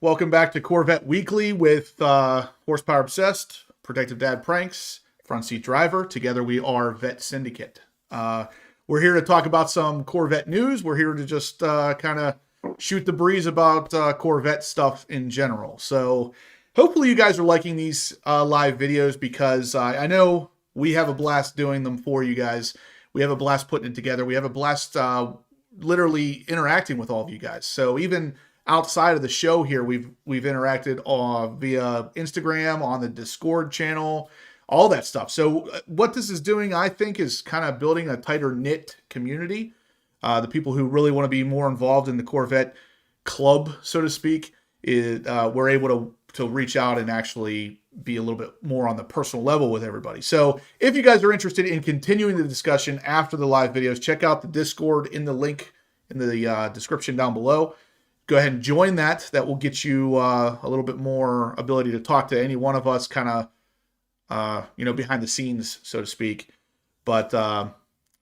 Welcome back to Corvette Weekly with Horsepower Obsessed, Protective Dad Pranks, Front Seat Driver. Together we are Vet Syndicate. We're here to talk about some Corvette news. We're here to just kind of shoot the breeze about Corvette stuff in general. So hopefully you guys are liking these live videos because I know we have a blast doing them for you guys. We have a blast putting it together. We have a blast literally interacting with all of you guys. So even outside of the show here, we've interacted via Instagram, on the Discord channel, all that stuff. So what this is doing, I think, is kind of building a tighter knit community. The people who really want to be more involved in the Corvette club, so to speak, we're able to reach out and actually be a little bit more on the personal level with everybody. So if you guys are interested in continuing the discussion after the live videos, check out the Discord in the link in the description down below. Go ahead and join that. That will get you a little bit more ability to talk to any one of us kind of, behind the scenes, so to speak. But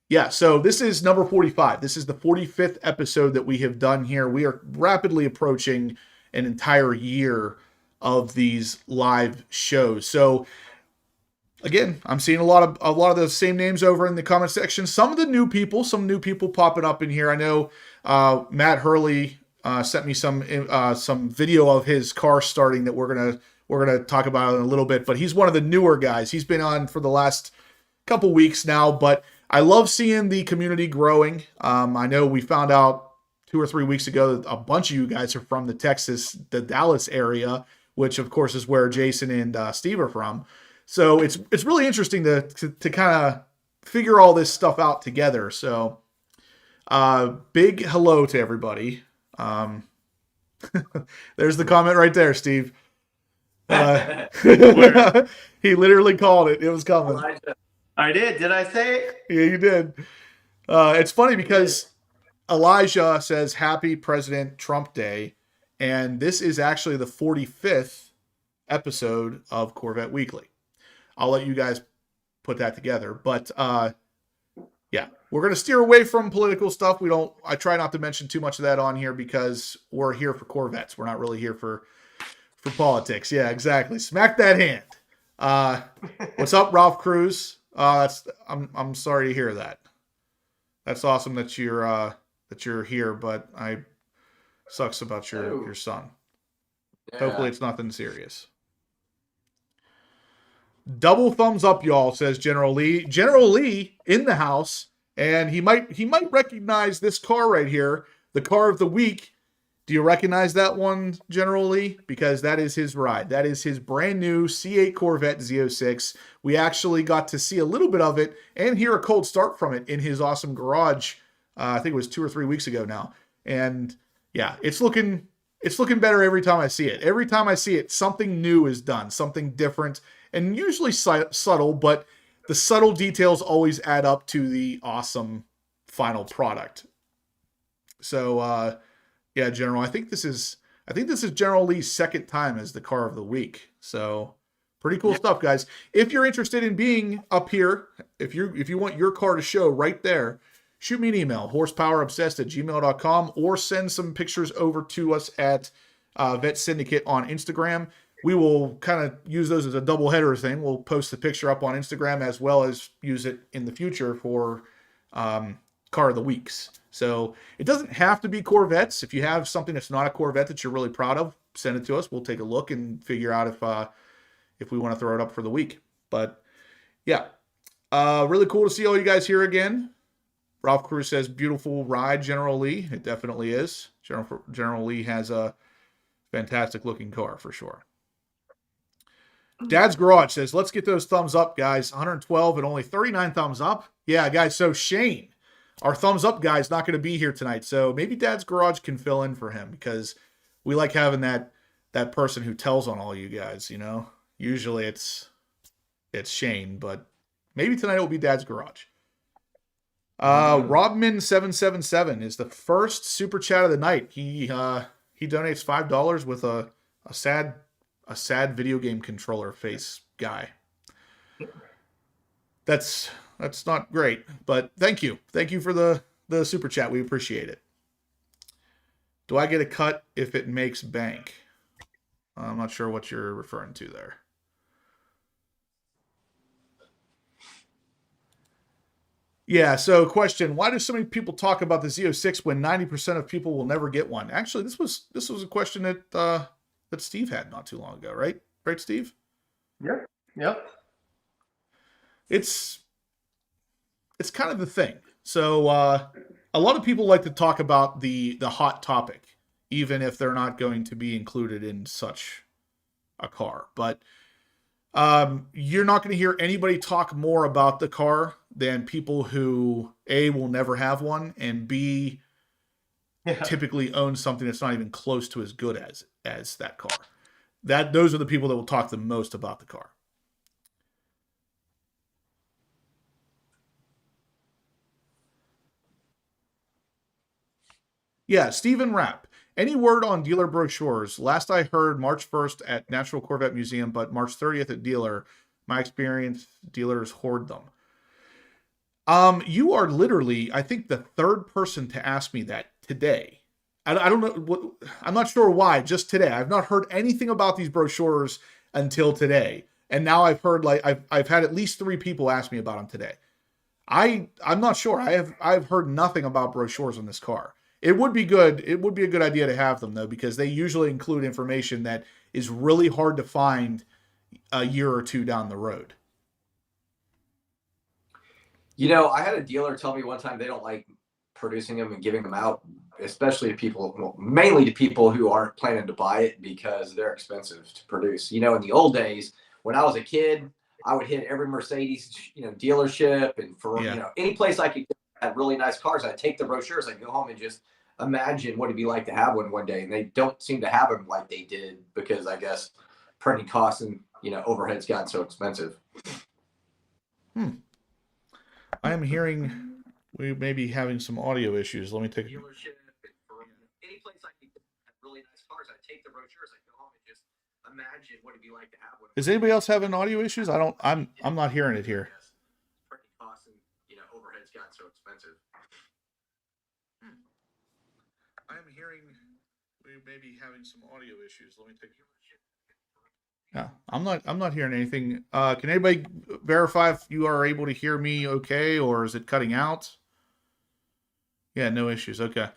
yeah, so this is number 45. This is the 45th episode that we have done here. We are rapidly approaching an entire year of these live shows. So again, I'm seeing a lot of those same names over in the comment section. Some new people popping up in here. I know Matt Hurley sent me some video of his car starting that we're gonna talk about in a little bit. But he's one of the newer guys. He's been on for the last couple weeks now. But I love seeing the community growing. I know we found out 2 or 3 weeks ago that a bunch of you guys are from the Dallas area, which of course is where Jason and Steve are from. So it's really interesting to kind of figure all this stuff out together. So big hello to everybody. There's the comment right there, Steve. He literally called it. It was coming. I did. Did I say it? Yeah, you did. It's funny because Elijah says Happy President Trump Day, and this is actually the 45th episode of Corvette Weekly. I'll let you guys put that together, but yeah, we're going to steer away from political stuff. I try not to mention too much of that on here because we're here for Corvettes. We're not really here for politics. Yeah, exactly. Smack that hand. What's up, Ralph Cruz? I'm sorry to hear that. That's awesome that you're here, but sucks about your son. Yeah. Hopefully it's nothing serious. Double thumbs up, y'all, says General Lee. General Lee in the house, and he might recognize this car right here, the car of the week. Do you recognize that one, General Lee? Because that is his ride. That is his brand new C8 Corvette Z06. We actually got to see a little bit of it and hear a cold start from it in his awesome garage. I think it was 2 or 3 weeks ago now. And yeah, it's looking better every time I see it. Every time I see it, something new is done, something different. And usually subtle, but the subtle details always add up to the awesome final product. So, yeah, General, I think this is General Lee's second time as the car of the week. So, pretty cool stuff, guys. If you're interested in being up here, if you want your car to show right there, shoot me an email, horsepowerobsessed@gmail.com, or send some pictures over to us at Vet Syndicate on Instagram. We will kind of use those as a double header thing. We'll post the picture up on Instagram as well as use it in the future for car of the weeks. So it doesn't have to be Corvettes. If you have something that's not a Corvette that you're really proud of, send it to us. We'll take a look and figure out if we want to throw it up for the week. But yeah, really cool to see all you guys here again. Ralph Cruz says, beautiful ride, General Lee. It definitely is. General Lee has a fantastic looking car for sure. Dad's Garage says, let's get those thumbs up, guys. 112 and only 39 thumbs up. Yeah, guys. So Shane, our thumbs up guy, is not going to be here tonight. So maybe Dad's Garage can fill in for him because we like having that person who tells on all you guys, you know. Usually it's Shane, but maybe tonight it will be Dad's Garage. Robman777 is the first super chat of the night. He donates $5 with a sad video game controller face guy. That's not great, but thank you for the super chat. We appreciate it. Do I get a cut if it makes bank? I'm not sure what you're referring to there. Yeah, so question, why do so many people talk about the Z06 when 90% of people will never get one? Actually, this was a question that Steve had not too long ago, right? Right, Steve? Yep. Yep. It's kind of the thing. So a lot of people like to talk about the hot topic, even if they're not going to be included in such a car. But you're not going to hear anybody talk more about the car than people who A, will never have one, and B, typically own something that's not even close to as good as that car. Those are the people that will talk the most about the car. Yeah, Stephen Rapp. Any word on dealer brochures? Last I heard, March 1st at National Corvette Museum, but March 30th at dealer. My experience, dealers hoard them. You are literally, I think, the third person to ask me that today. I don't know. I'm not sure why. Just today, I've not heard anything about these brochures until today, and now I've heard I've had at least 3 people ask me about them today. I'm not sure. I've heard nothing about brochures on this car. It would be good. It would be a good idea to have them, though, because they usually include information that is really hard to find a year or two down the road. You know, I had a dealer tell me one time they don't like producing them and giving them out, especially to people, well, mainly to people who aren't planning to buy it because they're expensive to produce. You know, in the old days, when I was a kid, I would hit every Mercedes, dealership and for, any place I could get had really nice cars. I'd take the brochures, I'd go home and just imagine what it'd be like to have one day. And they don't seem to have them like they did because I guess printing costs and, overhead's gotten so expensive. I am hearing we may be having some audio issues. Let me take a dealership for any place I could have really nice cars. I'd take the brochures, I'd go home and just imagine what it'd be like to have one. Is anybody else having audio issues? I'm not hearing it here. Printing costs and overhead's gotten so expensive. I am hearing we may be having some audio issues. Let me take. Yeah, I'm not hearing anything. Can anybody verify if you are able to hear me okay, or is it cutting out? Yeah, no issues. Okay.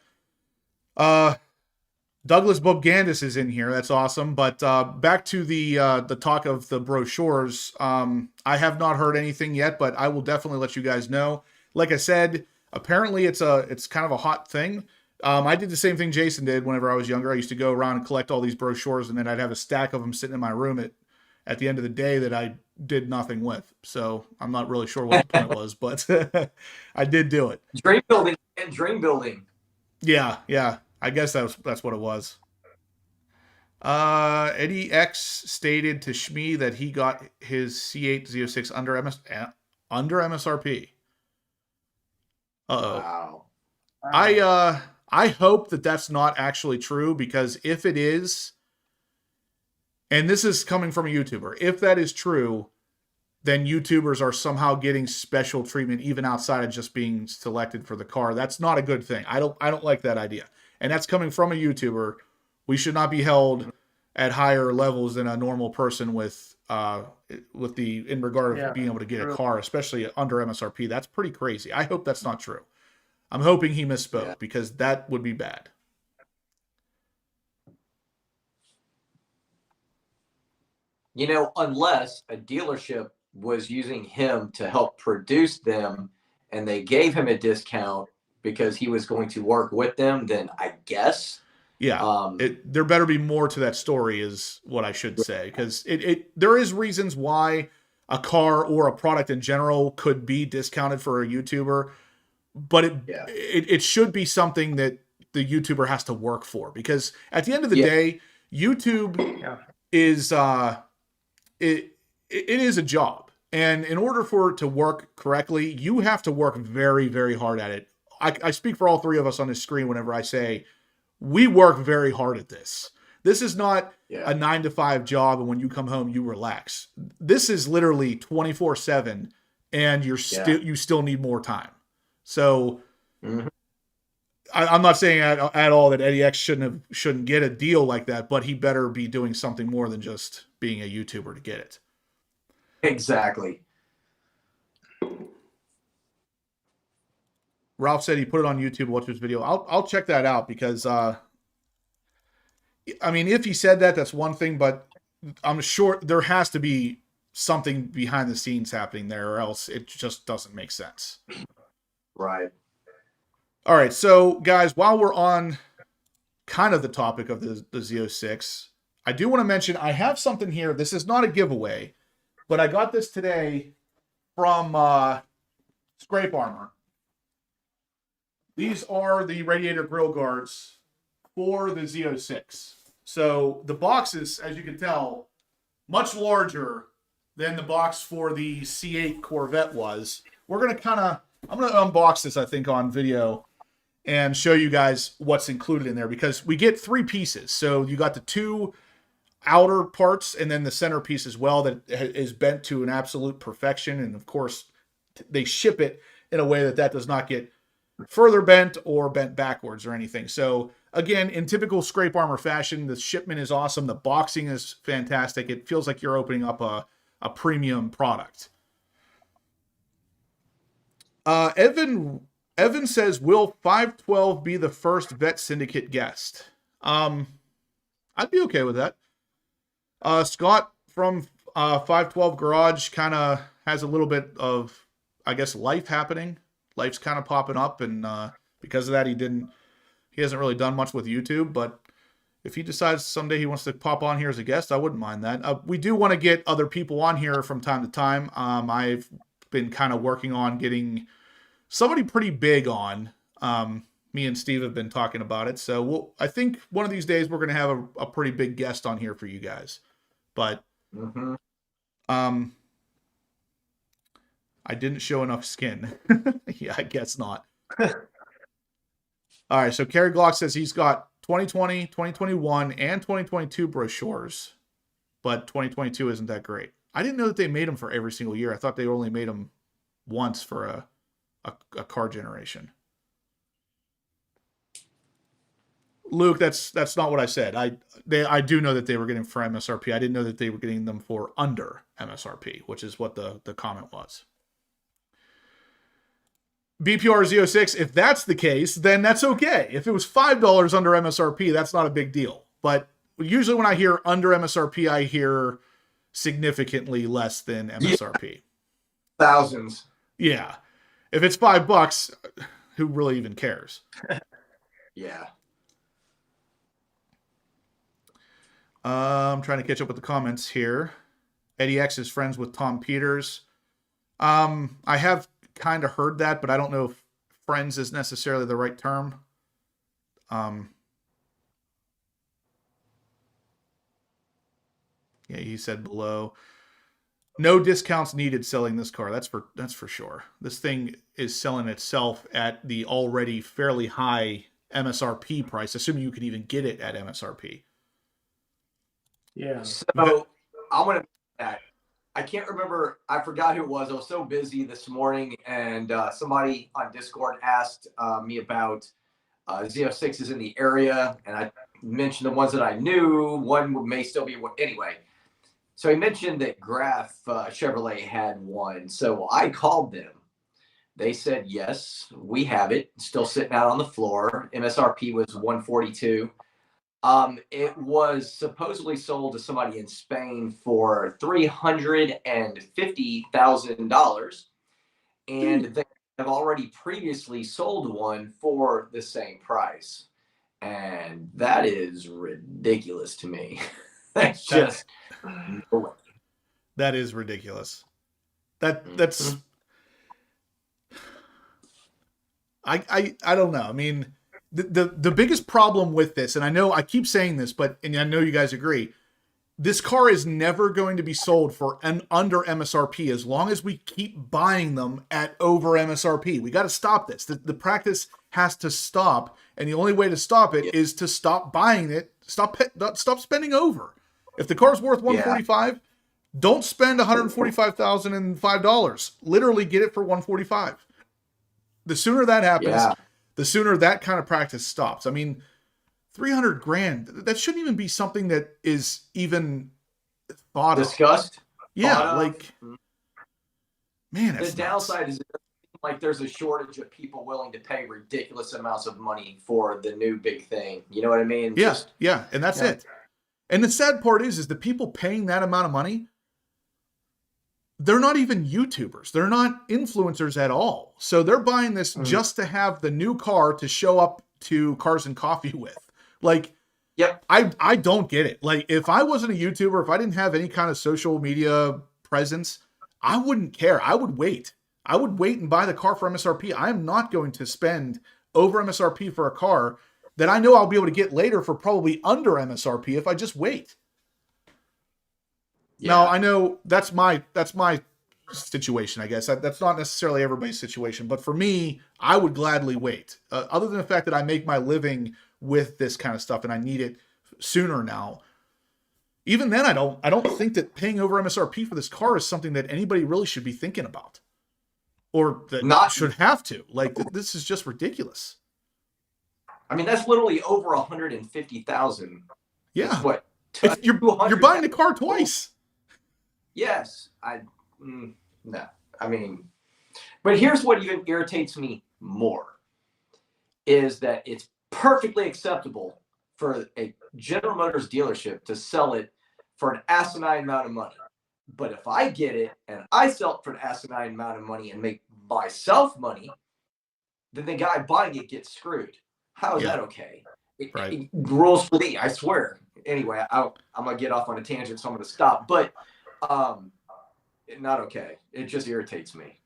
Douglas Bogandis is in here. That's awesome. But back to the talk of the brochures. I have not heard anything yet, but I will definitely let you guys know. Like I said, apparently it's kind of a hot thing. I did the same thing Jason did whenever I was younger. I used to go around and collect all these brochures, and then I'd have a stack of them sitting in my room at the end of the day that I did nothing with. So I'm not really sure what the point was, but I did do it. Dream building and dream building. Yeah. I guess that's what it was. Eddie X stated to Shmi that he got his C8 Z06 under MSRP. Uh-oh. Wow. I hope that that's not actually true, because if it is, and this is coming from a YouTuber, if that is true, then YouTubers are somehow getting special treatment even outside of just being selected for the car. That's not a good thing. I don't like that idea. And that's coming from a YouTuber. We should not be held at higher levels than a normal person with in regard of being able to get a car, especially under MSRP. That's pretty crazy. I hope that's not true. I'm hoping he misspoke, because that would be bad. Unless a dealership was using him to help produce them and they gave him a discount because he was going to work with them, then I guess. Yeah, there better be more to that story is what I should say, because there is reasons why a car or a product in general could be discounted for a YouTuber, but it should be something that the YouTuber has to work for, because at the end of the day, YouTube is it is a job, and in order for it to work correctly, you have to work very, very hard at it. I speak for all 3 of us on this screen whenever I say we work very hard at this. This is not a 9-to-5 job, and when you come home, you relax. This is literally 24/7, and you still need more time. So I'm not saying at all that Eddie X shouldn't get a deal like that, but he better be doing something more than just being a YouTuber to get it. Exactly. Ralph said he put it on YouTube, watch his video. I'll check that out because, I mean, if he said that, that's one thing, but I'm sure there has to be something behind the scenes happening there, or else it just doesn't make sense. Right. All right, so guys, while we're on kind of the topic of the Z06, I do want to mention I have something here. This is not a giveaway, but I got this today from Scrape Armor. These are the radiator grill guards for the Z06. So the box is, as you can tell, much larger than the box for the C8 Corvette was. We're going to I'm going to unbox this, I think, on video and show you guys what's included in there, because we get 3 pieces. So you got the 2 outer parts and then the center piece as well that is bent to an absolute perfection. And of course, they ship it in a way that does not get further bent or bent backwards or anything. So again, in typical Scrape Armor fashion, the shipment is awesome. The boxing is fantastic. It feels like you're opening up a premium product. Evan says, will 512 be the first Vet Syndicate guest? I'd be okay with that. Scott from 512 Garage kind of has a little bit of, I guess, life happening. Life's kind of popping up, and because of that, he hasn't really done much with YouTube, but if he decides someday he wants to pop on here as a guest, I wouldn't mind that. We do want to get other people on here from time to time. I've been kind of working on getting somebody pretty big on. Me and Steve have been talking about it. So I think one of these days we're going to have a pretty big guest on here for you guys. But I didn't show enough skin. Yeah, I guess not. All right, so Kerry Glock says he's got 2020, 2021, and 2022 brochures, but 2022 isn't that great. I didn't know that they made them for every single year. I thought they only made them once for a car generation. Luke, that's not what I said. I do know that they were getting for MSRP. I didn't know that they were getting them for under MSRP, which is what the comment was. BPR Z06, if that's the case, then that's okay. If it was $5 under MSRP, that's not a big deal. But usually when I hear under MSRP, I hear significantly less than MSRP. Thousands. Yeah. If it's $5, who really even cares? Yeah. I'm trying to catch up with the comments here. Eddie X is friends with Tom Peters. I have kind of heard that, but I don't know if friends is necessarily the right term. Yeah, he said below. No discounts needed selling this car. That's for sure. This thing is selling itself at the already fairly high MSRP price, assuming you can even get it at MSRP. Yeah. So I want to. I can't remember. I forgot who it was. I was so busy this morning, and somebody on Discord asked me about Z06s in the area, and I mentioned the ones that I knew. One may still be one. Anyway, so he mentioned that Graf Chevrolet had one. So I called them. They said, yes, we have it. Still sitting out on the floor. MSRP was $142. It was supposedly sold to somebody in Spain for $350,000, and they have already previously sold one for the same price, and that is ridiculous to me. That's just that is ridiculous. That's I don't know. I mean, the biggest problem with this, and I know I keep saying this, and I know you guys agree, this car is never going to be sold for under MSRP as long as we keep buying them at over MSRP. We got to stop this. The practice has to stop, and the only way to stop it is to stop buying it. Stop spending over. If the car's worth $145, don't spend $145,005. Literally get it for $145. The sooner that happens, the sooner that kind of practice stops. I mean, 300 grand, that shouldn't even be something that is even thought discussed. of. Yeah, Thought of. like, man, the downside is like there's a shortage of people willing to pay ridiculous amounts of money for the new big thing. You know what I mean? Yeah, yeah, and that's it. And the sad part is the people paying that amount of money, they're not even YouTubers. They're not influencers at all. So they're buying this just to have the new car to show up to Cars and Coffee with. Like, yep. I don't get it. Like, if I wasn't a YouTuber, if I didn't have any kind of social media presence, I wouldn't care. I would wait. I would wait and buy the car for MSRP. I am not going to spend over MSRP for a car that I know I'll be able to get later for probably under MSRP if I just wait. Yeah. Now, I know that's my situation, I guess. That's not necessarily everybody's situation, but for me, I would gladly wait. Other than the fact that I make my living with this kind of stuff and I need it sooner now. Even then, I don't think that paying over MSRP for this car is something that anybody really should be thinking about, or that should have to. Like, this is just ridiculous. I mean, that's literally over 150,000. Yeah, what you're buying the car twice. Yes, no. I mean, but here's what even irritates me more is that it's perfectly acceptable for a General Motors dealership to sell it for an asinine amount of money. But if I get it and I sell it for an asinine amount of money and make myself money, then the guy buying it gets screwed. How is that okay? It rules for me, I swear. Anyway, I'm going to get off on a tangent, so I'm going to stop. But not okay. It just irritates me.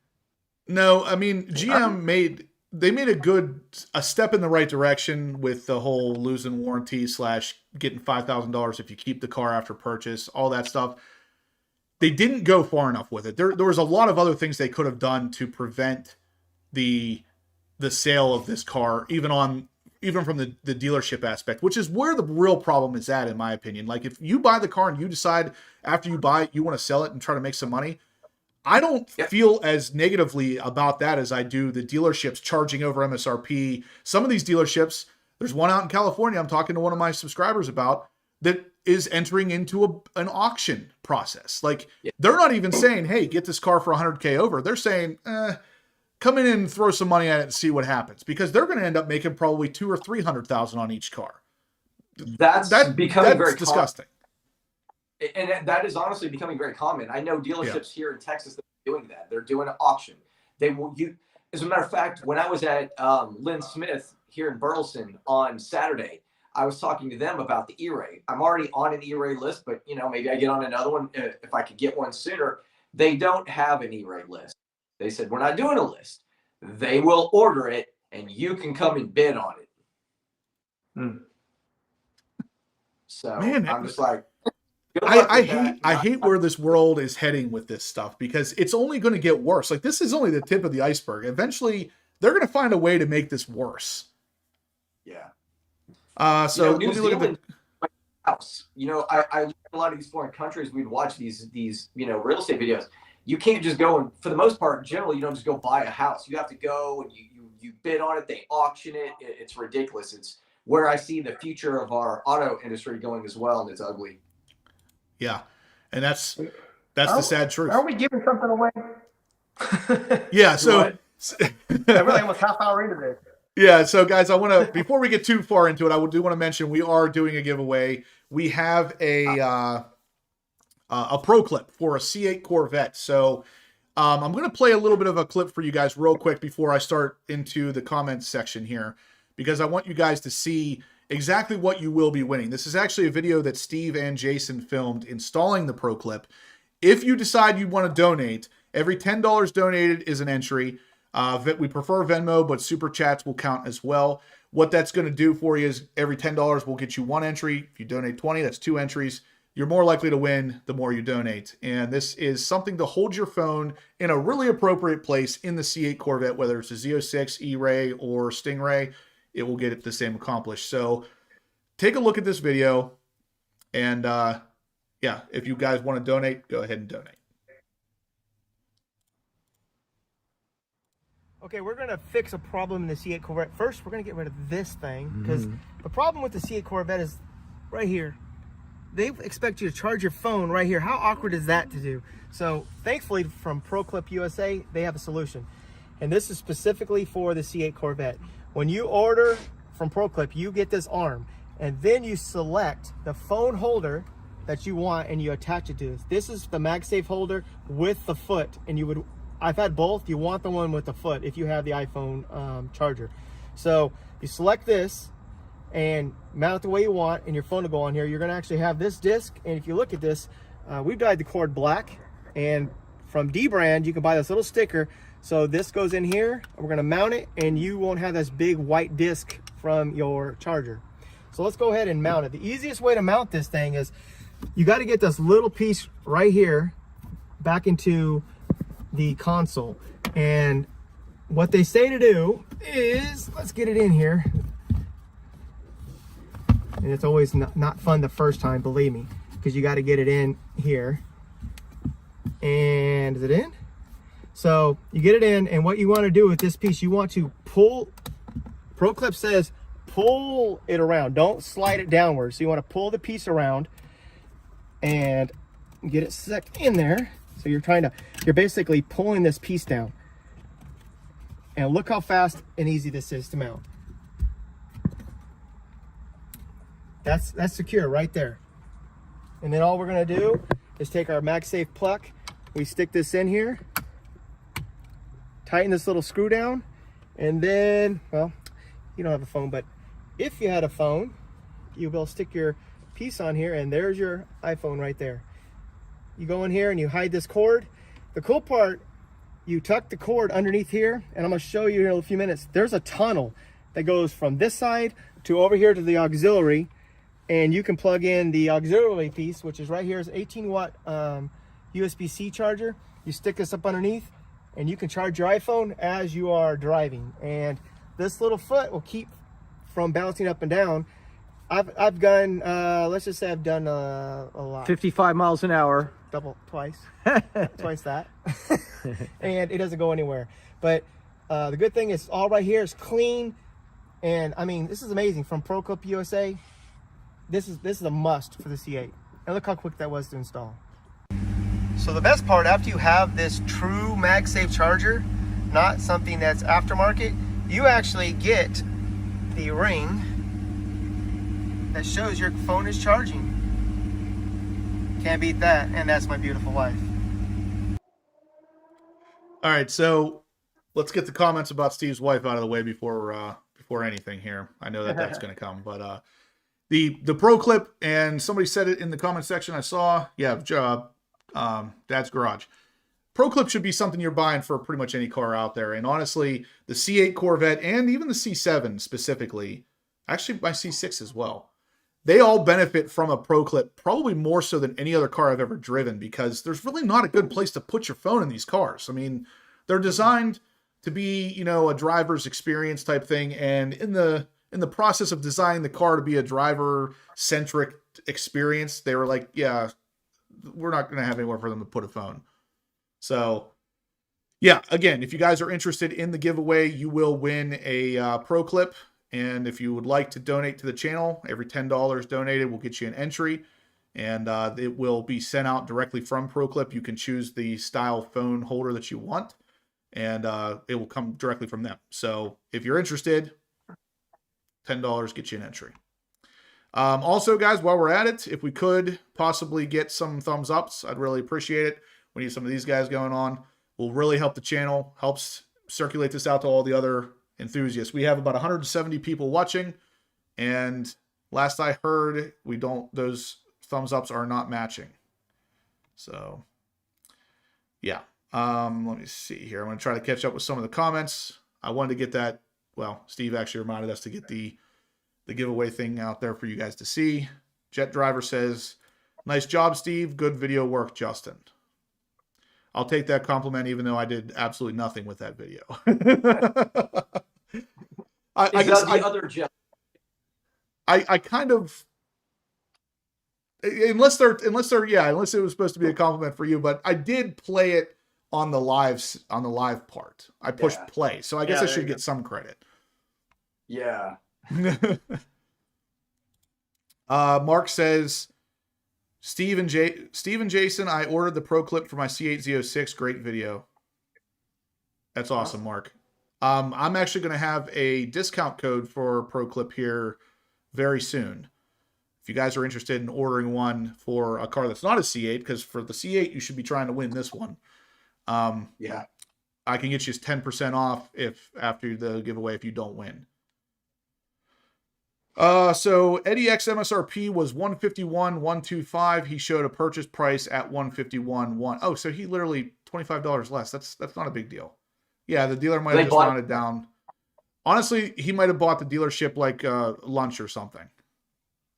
No, I mean, GM made a step in the right direction with the whole losing warranty / getting $5,000 if you keep the car after purchase, all that stuff. They didn't go far enough with it. There was a lot of other things they could have done to prevent the sale of this car, even from the dealership aspect, which is where the real problem is at, in my opinion. Like, if you buy the car and you decide after you buy it, you want to sell it and try to make some money, I don't feel as negatively about that as I do the dealerships charging over MSRP. Some of these dealerships, there's one out in California I'm talking to one of my subscribers about that is entering into an auction process. Like, they're not even saying, hey, get this car for 100K over. They're saying, come in and throw some money at it and see what happens, because they're going to end up making probably $200,000 or $300,000 on each car. That's becoming very disgusting. And that is honestly becoming very common. I know dealerships here in Texas that are doing that. They're doing an auction. As a matter of fact, when I was at Lynn Smith here in Burleson on Saturday, I was talking to them about the E-Ray. I'm already on an E-Ray list, but maybe I get on another one if I could get one sooner. They don't have an E-Ray list. They said, we're not doing a list. They will order it, and you can come and bid on it. So man, I'm just like, I hate where this world is heading with this stuff, because it's only going to get worse. Like, this is only the tip of the iceberg. Eventually, they're going to find a way to make this worse. Yeah. So New Zealand, house. I live in a lot of these foreign countries. We'd watch these real estate videos. You can't just go and, for the most part, generally, you don't just go buy a house. You have to go and you bid on it. They auction it. It's ridiculous. It's where I see the future of our auto industry going as well, and it's ugly. Yeah, and that's the sad truth. Are we giving something away? Yeah, so everything almost half hour into this. Yeah, so guys, I want to, before we get too far into it, I do want to mention we are doing a giveaway. We have a pro clip for a C8 Corvette. So I'm going to play a little bit of a clip for you guys real quick before I start into the comments section here, because I want you guys to see exactly what you will be winning. This is actually a video that Steve and Jason filmed installing the pro clip. If you decide you want to donate, every $10 donated is an entry. We prefer Venmo, but Super Chats will count as well. What that's going to do for you is every $10 will get you one entry. If you donate 20, that's 2 entries. You're more likely to win the more you donate. And this is something to hold your phone in a really appropriate place in the C8 Corvette, whether it's a Z06, E-Ray, or Stingray, it will get it the same accomplished. So take a look at this video. And yeah, if you guys want to donate, go ahead and donate. Okay, we're gonna fix a problem in the C8 Corvette. First, we're gonna get rid of this thing, because the problem with the C8 Corvette is right here. They expect you to charge your phone right here. How awkward is that to do? So thankfully from ProClip USA, they have a solution. And this is specifically for the C8 Corvette. When you order from ProClip, you get this arm, and then you select the phone holder that you want and you attach it to this. This is the MagSafe holder with the foot, and you would, I've had both. You want the one with the foot if you have the iPhone charger. So you select this and mount it the way you want, and your phone will go on here. You're gonna actually have this disc, and if you look at this, we've dyed the cord black, and from D brand, you can buy this little sticker. So this goes in here, and we're gonna mount it, and you won't have this big white disc from your charger. So let's go ahead and mount it. The easiest way to mount this thing is you gotta get this little piece right here back into the console. And what they say to do is, let's get it in here. And it's always not fun the first time, believe me, because you got to get it in here. And is it in? So you get it in, and what you want to do with this piece, you want to pull. ProClip says pull it around, don't slide it downwards. So you want to pull the piece around and get it stuck in there. So you're basically pulling this piece down. And look how fast and easy this is to mount. That's secure right there. And then all we're gonna do is take our MagSafe plug, we stick this in here, tighten this little screw down, and then, well, you don't have a phone, but if you had a phone, you will stick your piece on here, and there's your iPhone right there. You go in here and you hide this cord. The cool part, you tuck the cord underneath here, and I'm gonna show you in a few minutes. There's a tunnel that goes from this side to over here to the auxiliary, and you can plug in the auxiliary piece, which is right here. Is 18-watt USB-C charger. You stick this up underneath, and you can charge your iPhone as you are driving. And this little foot will keep from bouncing up and down. I've done, let's just say I've done a lot. 55 miles an hour. Twice that. And it doesn't go anywhere. But the good thing is all right here is clean. And I mean, this is amazing. From ProClip USA, this is a must for the C8. And look how quick that was to install. So the best part, after you have this true MagSafe charger, not something that's aftermarket, you actually get the ring that shows your phone is charging. Can't beat that, and that's my beautiful wife. All right, so let's get the comments about Steve's wife out of the way before anything here. I know that that's going to come, but the ProClip, and somebody said it in the comment section. I saw, yeah, Dad's Garage. ProClip should be something you're buying for pretty much any car out there. And honestly, the C8 Corvette and even the C7 specifically, actually my C6 as well, they all benefit from a ProClip probably more so than any other car I've ever driven, because there's really not a good place to put your phone in these cars. I mean, they're designed to be, you know, a driver's experience type thing. And in the process of designing the car to be a driver-centric experience, they were like, yeah, we're not going to have anywhere for them to put a phone. So, yeah, again, if you guys are interested in the giveaway, you will win a ProClip. And if you would like to donate to the channel, every $10 donated will get you an entry. And it will be sent out directly from ProClip. You can choose the style phone holder that you want, and it will come directly from them. So if you're interested, $10 gets you an entry. Also, guys, while we're at it, if we could possibly get some thumbs ups, I'd really appreciate it. We need some of these guys going on. Will really help the channel, helps circulate this out to all the other enthusiasts. We have about 170 people watching, and last I heard, those thumbs ups are not matching. So, yeah. Let me see here. I'm going to try to catch up with some of the comments. I wanted to get that. Well, Steve actually reminded us to get the giveaway thing out there for you guys to see. Jet Driver says, nice job, Steve. Good video work, Justin. I'll take that compliment, even though I did absolutely nothing with that video. I guess I kind of, unless it was supposed to be a compliment for you, but I did play it on the live part. I pushed Yeah. play, so I guess Yeah, I there should you get some credit. Yeah. Mark says, Steve and Jason, I ordered the Pro Clip for my C8 Z06. Great video. That's awesome, Mark. I'm actually going to have a discount code for Pro Clip here very soon. If you guys are interested in ordering one for a car that's not a C8, because for the C8 you should be trying to win this one. Yeah. I can get you 10% off if after the giveaway if you don't win. So Eddie X MSRP was 151,125. He showed a purchase price at 151,1. Oh, so he literally $25 less. That's not a big deal. Yeah, the dealer might have just rounded down. Honestly, he might have bought the dealership like lunch or something.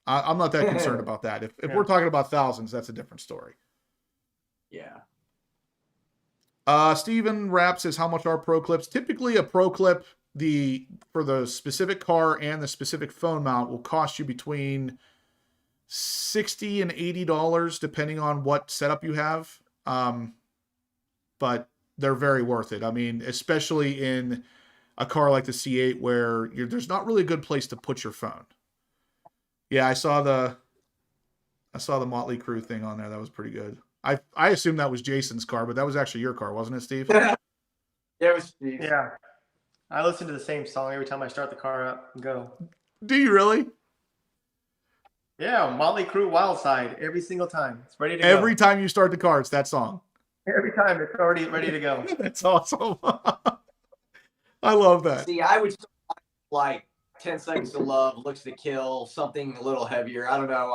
I'm not that concerned about that. If we're talking about thousands, that's a different story. Yeah. Steven Rapp says, how much are Pro Clips? Typically, a Pro Clip for the specific car and the specific phone mount will cost you between $60 and $80, depending on what setup you have. But they're very worth it. I mean, especially in a car like the C8 where there's not really a good place to put your phone. Yeah, I saw the Motley Crue thing on there. That was pretty good. I assumed that was Jason's car, but that was actually your car, wasn't it, Steve? Yeah, it was Steve. Yeah. I listen to the same song every time I start the car up and go. Do you really? Yeah, Motley Crue Wild Side every single time. It's ready to go. Every time you start the car, it's that song. Every time it's already ready to go. That's awesome. I love that. See, I would like 10 Seconds to Love, Looks to Kill, something a little heavier. I don't know.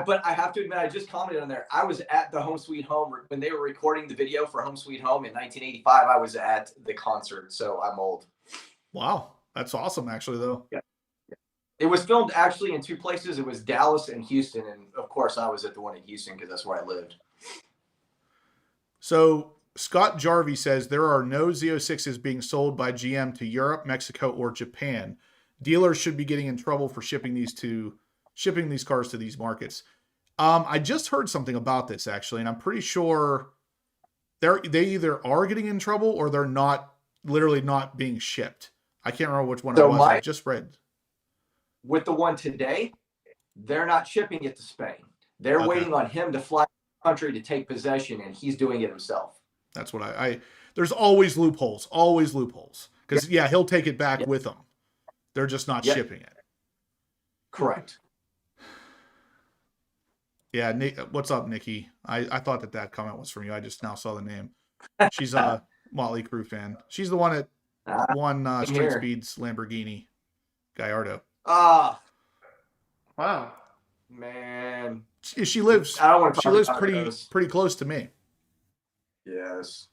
But I have to admit, I just commented on there. I was at the Home Sweet Home when they were recording the video for Home Sweet Home in 1985. I was at the concert, so I'm old. Wow, that's awesome, actually, though. Yeah. It was filmed actually in two places. It was Dallas and Houston, and of course, I was at the one in Houston because that's where I lived. So Scott Jarvie says there are no Z06s being sold by GM to Europe, Mexico, or Japan. Dealers should be getting in trouble for shipping these cars to these markets. I just heard something about this actually, and I'm pretty sure they either are getting in trouble or they're literally not being shipped. I can't remember which one it was. I just read. With the one today, they're not shipping it to Spain. They're waiting on him to fly the country to take possession, and he's doing it himself. That's what there's always loopholes. Because he'll take it back with him. They're just not shipping it. Correct. Yeah, Nick, what's up, Nikki? I thought that comment was from you. I just now saw the name. She's a Motley Crue fan. She's the one that won Street Speed's Lamborghini Gallardo. Wow, man. She lives. I don't want to. She lives pretty close to me. Yes.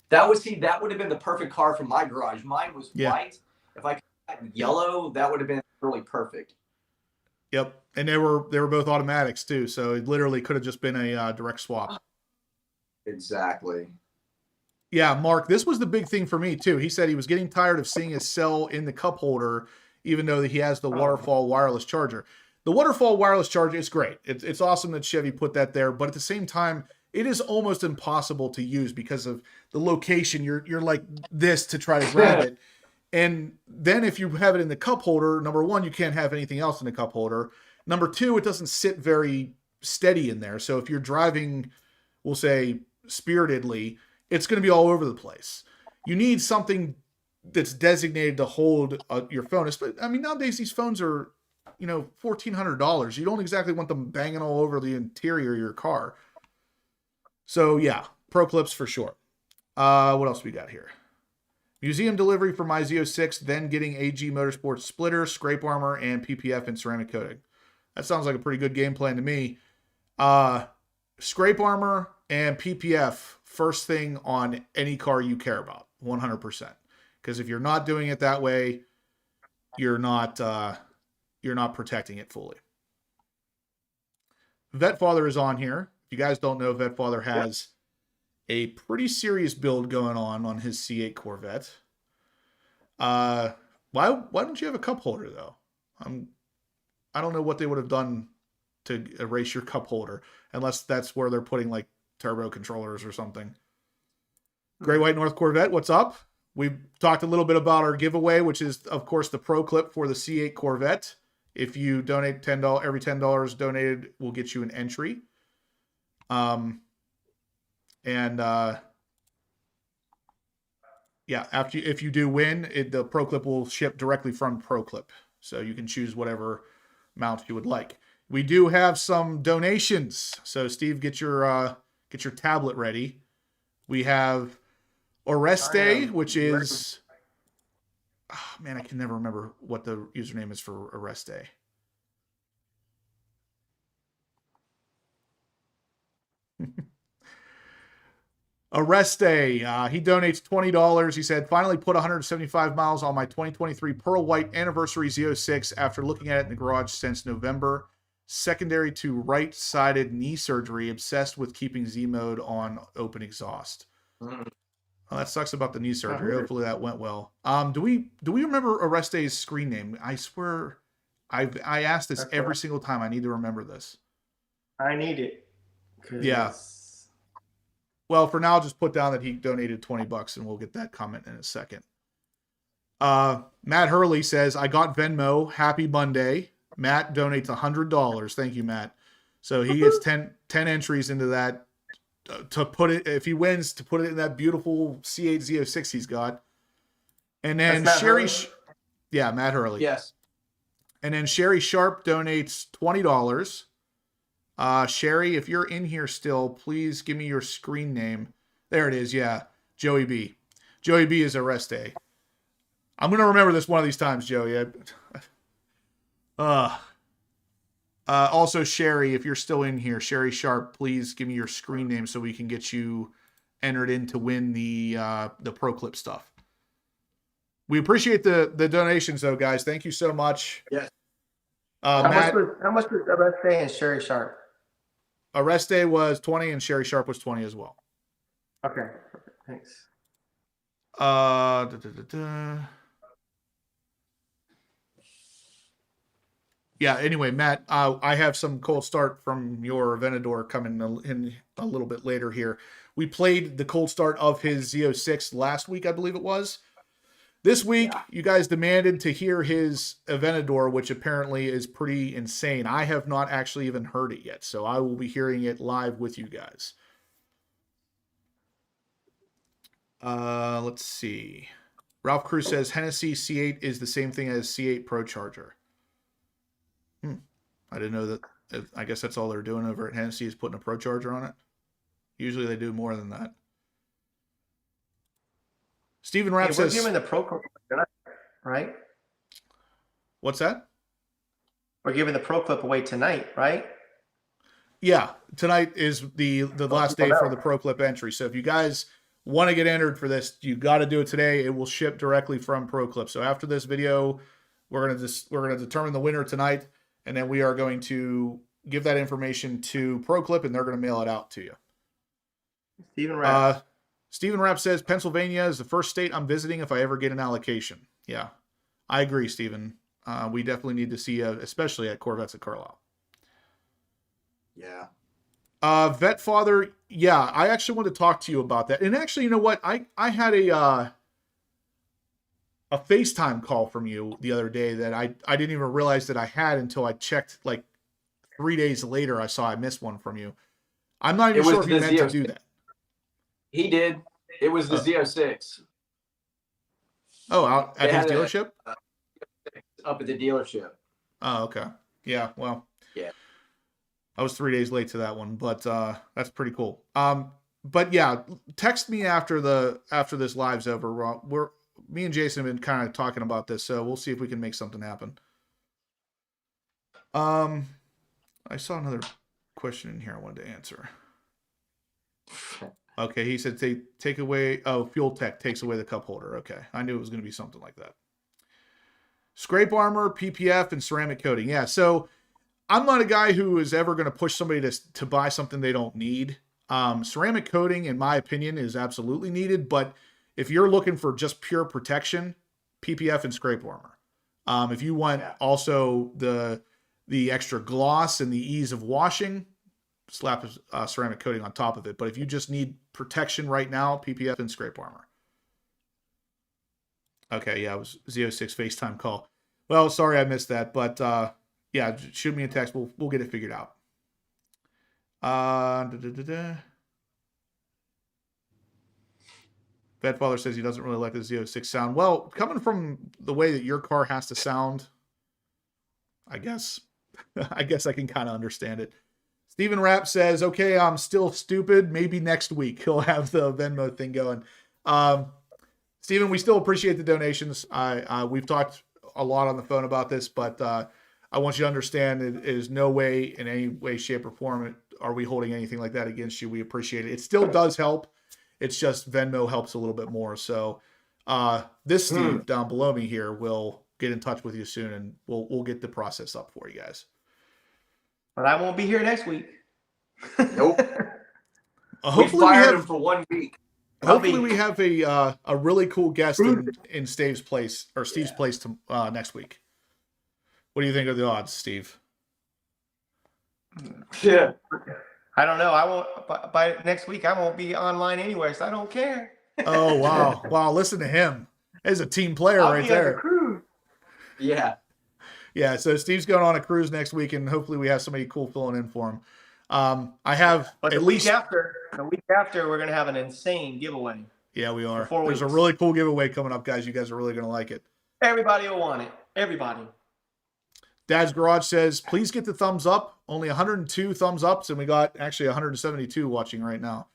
That would have been the perfect car from my garage. Mine was white. If I could have yellow, that would have been really perfect. Yep, and they were both automatics too, so it literally could have just been a direct swap. Exactly. Yeah, Mark, this was the big thing for me too. He said he was getting tired of seeing his cell in the cup holder, even though he has the waterfall wireless charger. The waterfall wireless charger is great. It's awesome that Chevy put that there, but at the same time, it is almost impossible to use because of the location. You're like this to try to grab it. And then if you have it in the cup holder, number one, you can't have anything else in the cup holder. Number two, it doesn't sit very steady in there. So if you're driving, we'll say spiritedly, it's going to be all over the place. You need something that's designated to hold your phone. I mean, nowadays these phones are, $1,400. You don't exactly want them banging all over the interior of your car. So yeah, Pro Clips for sure. What else we got here? Museum delivery for my Z06, then getting AG Motorsports splitter, scrape armor, and PPF and ceramic coating. That sounds like a pretty good game plan to me. Scrape armor and PPF, first thing on any car you care about, 100%. Because if you're not doing it that way, you're not protecting it fully. Vetfather is on here. If you guys don't know, Vetfather has a pretty serious build going on his C8 Corvette. Why don't you have a cup holder though? I don't know what they would have done to erase your cup holder, unless that's where they're putting like turbo controllers or something. Gray White North Corvette, what's up? We've talked a little bit about our giveaway, which is, of course, the Pro Clip for the C8 Corvette. If you donate $10, every $10 donated will get you an entry. Yeah, if you do win, the Pro Clip will ship directly from Pro Clip, so you can choose whatever mount you would like. We do have some donations, so Steve, get your tablet ready. We have Oreste, which is, oh man, I can never remember what the username is for Oreste. Oreste, he donates $20. He said, finally put 175 miles on my 2023 Pearl White Anniversary Z06 after looking at it in the garage since November. Secondary to right-sided knee surgery, obsessed with keeping Z mode on open exhaust. Well, that sucks about the knee surgery. Hopefully that went well. Do we remember Oreste's screen name? I swear I ask this every single time. I need to remember this. I need it. Yeah. Well, for now, just put down that he donated $20 and we'll get that comment in a second. Matt Hurley says, I got Venmo. Happy Monday. Matt donates $100. Thank you, Matt. So he gets 10 entries into that to put it, if he wins, to put it in that beautiful C8 Z06 he's got. And then Sherry, Matt Hurley. Yes. And then Sherry Sharp donates $20. Sherry, if you're in here still, please give me your screen name. There it is. Yeah. Joey B. Joey B is Oreste. I'm going to remember this one of these times, Joey. Also Sherry, if you're still in here, Sherry Sharp, please give me your screen name so we can get you entered in to win the Pro Clip stuff. We appreciate the donations though, guys. Thank you so much. Yes. How much was Oreste and Sherry Sharp? Oreste was 20 and Sherry Sharp was 20 as well. Okay. Thanks. Yeah, anyway, Matt, I have some cold start from your Venador coming in a little bit later here. We played the cold start of his Z06 last week, I believe it was. This week, you guys demanded to hear his Venador, which apparently is pretty insane. I have not actually even heard it yet, so I will be hearing it live with you guys. Let's see. Ralph Cruz says, Hennessy C8 is the same thing as C8 Pro Charger. I didn't know that. I guess that's all they're doing over at Hennessy is putting a Pro Charger on it. Usually they do more than that. Stephen Rapp says, we're giving the Pro Clip tonight, right? What's that? We're giving the Pro Clip away tonight, right? Yeah, tonight is the last day for the Pro Clip entry. So if you guys want to get entered for this, you got to do it today. It will ship directly from Pro Clip. So after this video, we're gonna determine the winner tonight. And then we are going to give that information to Pro Clip, and they're going to mail it out to you. Stephen Rapp says, Pennsylvania is the first state I'm visiting if I ever get an allocation. Yeah, I agree, Stephen. We definitely need to see, especially at Corvettes at Carlisle. Yeah. Vet Father, yeah, I actually want to talk to you about that. And actually, you know what? I had a FaceTime call from you the other day that I didn't even realize that I had until I checked like 3 days later. I saw I missed one from you. I'm not even sure if you meant to do that. He did. It was the Z06. Oh, out at his dealership? Up at the dealership. Oh, okay. Yeah, well. Yeah. I was 3 days late to that one, but that's pretty cool. But yeah, text me after this live's over. Me and Jason have been kind of talking about this, so we'll see if we can make something happen. I saw another question in here I wanted to answer. Okay, he said take away. Oh, Fuel Tech takes away the cup holder. Okay, I knew it was going to be something like that. Scrape armor, PPF, and ceramic coating. Yeah, so I'm not a guy who is ever going to push somebody to buy something they don't need. Ceramic coating, in my opinion, is absolutely needed, but if you're looking for just pure protection, PPF and scrape armor. If you want also the extra gloss and the ease of washing, slap a ceramic coating on top of it. But if you just need protection right now, PPF and scrape armor. Okay, yeah, it was Z06 FaceTime call. Well, sorry I missed that, but yeah, shoot me a text. We'll get it figured out. Father says he doesn't really like the Z06 sound. Well, coming from the way that your car has to sound, I guess I can kind of understand it. Stephen Rapp says, okay, I'm still stupid. Maybe next week he'll have the Venmo thing going. Stephen, we still appreciate the donations. We've talked a lot on the phone about this, but I want you to understand it is no way, in any way, shape, or form, are we holding anything like that against you. We appreciate it. It still does help. It's just Venmo helps a little bit more. So this Steve down below me here will get in touch with you soon, and we'll get the process up for you guys. But I won't be here next week. Nope. Hopefully we fired him for 1 week. Hopefully we have a really cool guest in Steve's place next week. What do you think of the odds, Steve? Yeah. I don't know. I won't. By next week, I won't be online anywhere, so I don't care. Oh wow, wow! Listen to him. He's a team player I'll right be on the there. cruise. Yeah. Yeah. So Steve's going on a cruise next week, and hopefully we have somebody cool filling in for him. I have But at the least week after, we're gonna have an insane giveaway. Yeah, we are. 4 There's a weeks. really cool giveaway coming up, guys. You guys are really gonna like it. Everybody will want it. Everybody. Dad's Garage says, please get the thumbs up. Only 102 thumbs ups, and we got actually 172 watching right now.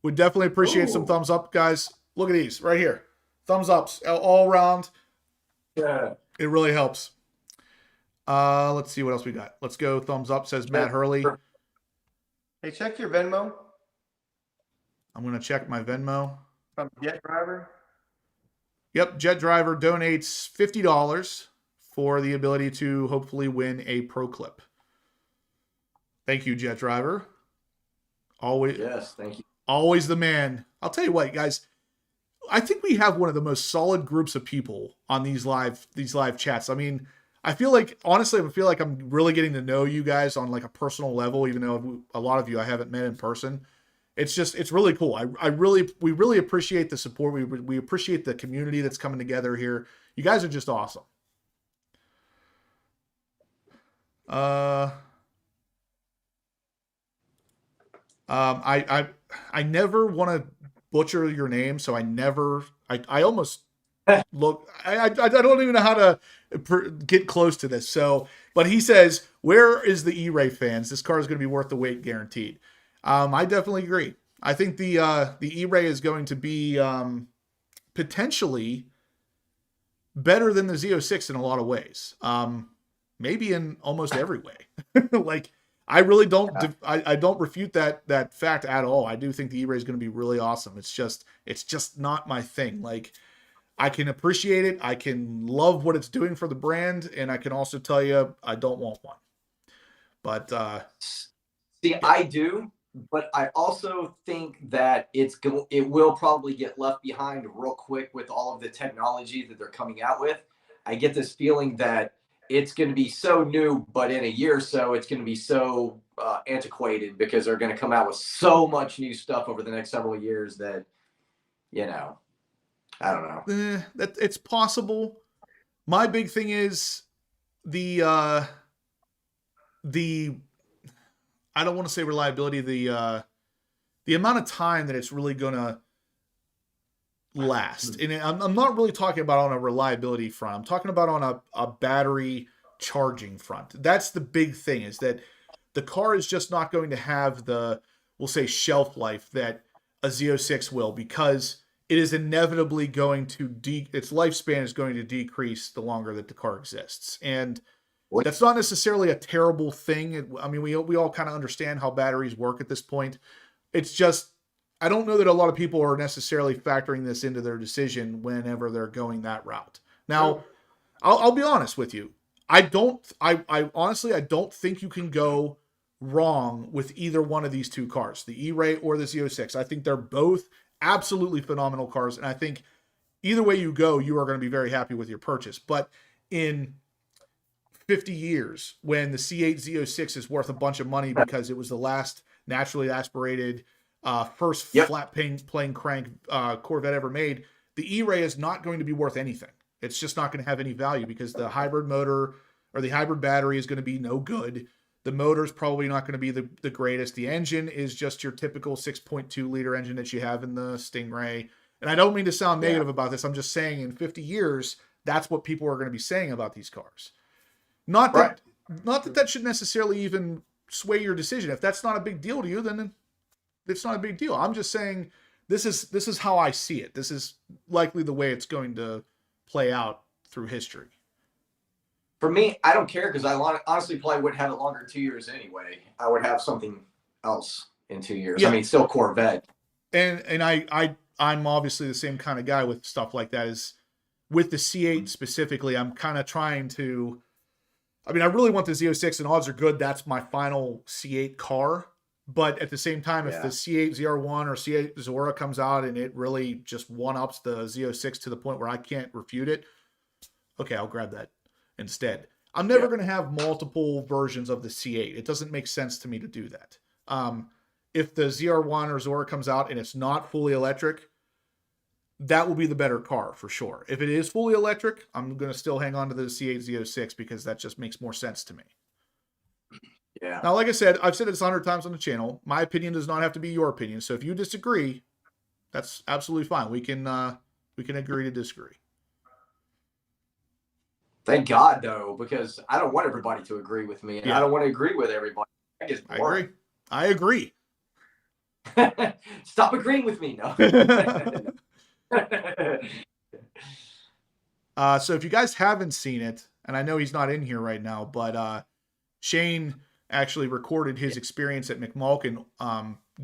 We'd definitely appreciate some thumbs up, guys. Look at these right here. Thumbs ups all around. Yeah. It really helps. Let's see what else we got. Let's go. Thumbs up, says Matt Hurley. Hey, check your Venmo I'm going to check my Venmo. from Jet Driver. Yep, Jet Driver donates $50 for the ability to hopefully win a Pro Clip. Thank you, Jet Driver. Always, Yes, thank you. always the man. I'll tell you what, guys. I think we have one of the most solid groups of people on these live chats. I mean, I feel like, honestly, I feel like I'm really getting to know you guys on like a personal level, even though a lot of you I haven't met in person. It's really cool. We really appreciate the support. We appreciate the community that's coming together here. You guys are just awesome. I never want to butcher your name, so I almost look. I don't even know how to get close to this. So, but he says, where is the E-Ray fans? This car is going to be worth the wait, guaranteed. I definitely agree. I think the E-Ray is going to be potentially better than the Z06 in a lot of ways. Maybe in almost every way. Like, I really don't. I don't refute that fact at all. I do think the E-Ray is going to be really awesome. It's just not my thing. Like, I can appreciate it. I can love what it's doing for the brand, and I can also tell you I don't want one. But see, I do, but I also think that it will probably get left behind real quick with all of the technology that they're coming out with. I get this feeling that it's going to be so new, but in a year or so, it's going to be so antiquated because they're going to come out with so much new stuff over the next several years that, I don't know. That it's possible. My big thing is the I don't want to say reliability, the amount of time that it's really going to last. And I'm not really talking about on a reliability front. I'm talking about on a battery charging front. That's the big thing, is that the car is just not going to have the, we'll say, shelf life that a Z06 will, because it is inevitably going to its lifespan is going to decrease the longer that the car exists. And that's not necessarily a terrible thing. I mean, we all kind of understand how batteries work at this point. It's just, I don't know that a lot of people are necessarily factoring this into their decision whenever they're going that route. Now, I'll be honest with you. I honestly, I don't think you can go wrong with either one of these two cars, the E-Ray or the Z06. I think they're both absolutely phenomenal cars. And I think either way you go, you are going to be very happy with your purchase. But in 50 years, when the C8 Z06 is worth a bunch of money because it was the last naturally aspirated, first flat plane crank Corvette ever made, the E-Ray is not going to be worth anything. It's just not going to have any value because the hybrid motor or the hybrid battery is going to be no good. The motor's probably not going to be the greatest. The engine is just your typical 6.2 liter engine that you have in the Stingray. And I don't mean to sound negative about this. I'm just saying in 50 years, that's what people are going to be saying about these cars. Not that that should necessarily even sway your decision. If that's not a big deal to you, then it's not a big deal. I'm just saying this is how I see it. This is likely the way it's going to play out through history. For me, I don't care because I honestly probably wouldn't have it longer than 2 years anyway. I would have something else in 2 years. Yeah. I mean, still Corvette. And I'm obviously the same kind of guy with stuff like that. Is with the C8 specifically, I'm kind of trying to. I mean, I really want the Z06, and odds are good that's my final C8 car. But at the same time, if the C8 ZR1 or C8 Zora comes out and it really just one-ups the Z06 to the point where I can't refute it, okay, I'll grab that instead. I'm never going to have multiple versions of the C8. It doesn't make sense to me to do that. If the ZR1 or Zora comes out and it's not fully electric, that will be the better car for sure. If it is fully electric, I'm going to still hang on to the C8 Z06 because that just makes more sense to me. Yeah. Now, like I said, I've said this 100 times on the channel. My opinion does not have to be your opinion. So if you disagree, that's absolutely fine. We can agree to disagree. Thank God, though, because I don't want everybody to agree with me, and I don't want to agree with everybody. I agree. Stop agreeing with me. No. So if you guys haven't seen it, and I know he's not in here right now, but Shane actually recorded his experience at McMulkin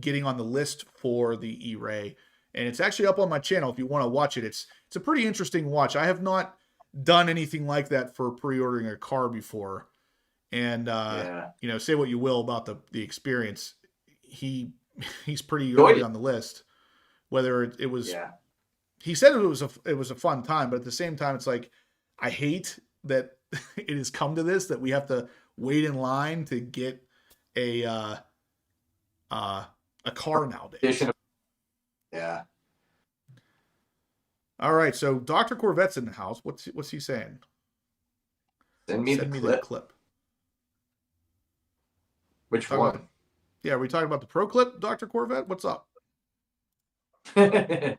getting on the list for the E-Ray, and it's actually up on my channel if you want to watch it. It's a pretty interesting watch. I have not done anything like that for pre-ordering a car before, and you know, say what you will about the experience, he's pretty early on the list. Whether it was, he said it was a fun time, but at the same time, it's like I hate that it has come to this, that we have to wait in line to get a car nowadays. Yeah. All right, so Dr. Corvette's in the house. What's he saying? Send me the clip. Which one? Yeah, are we talking about the Pro Clip, Dr. Corvette? What's up? Oh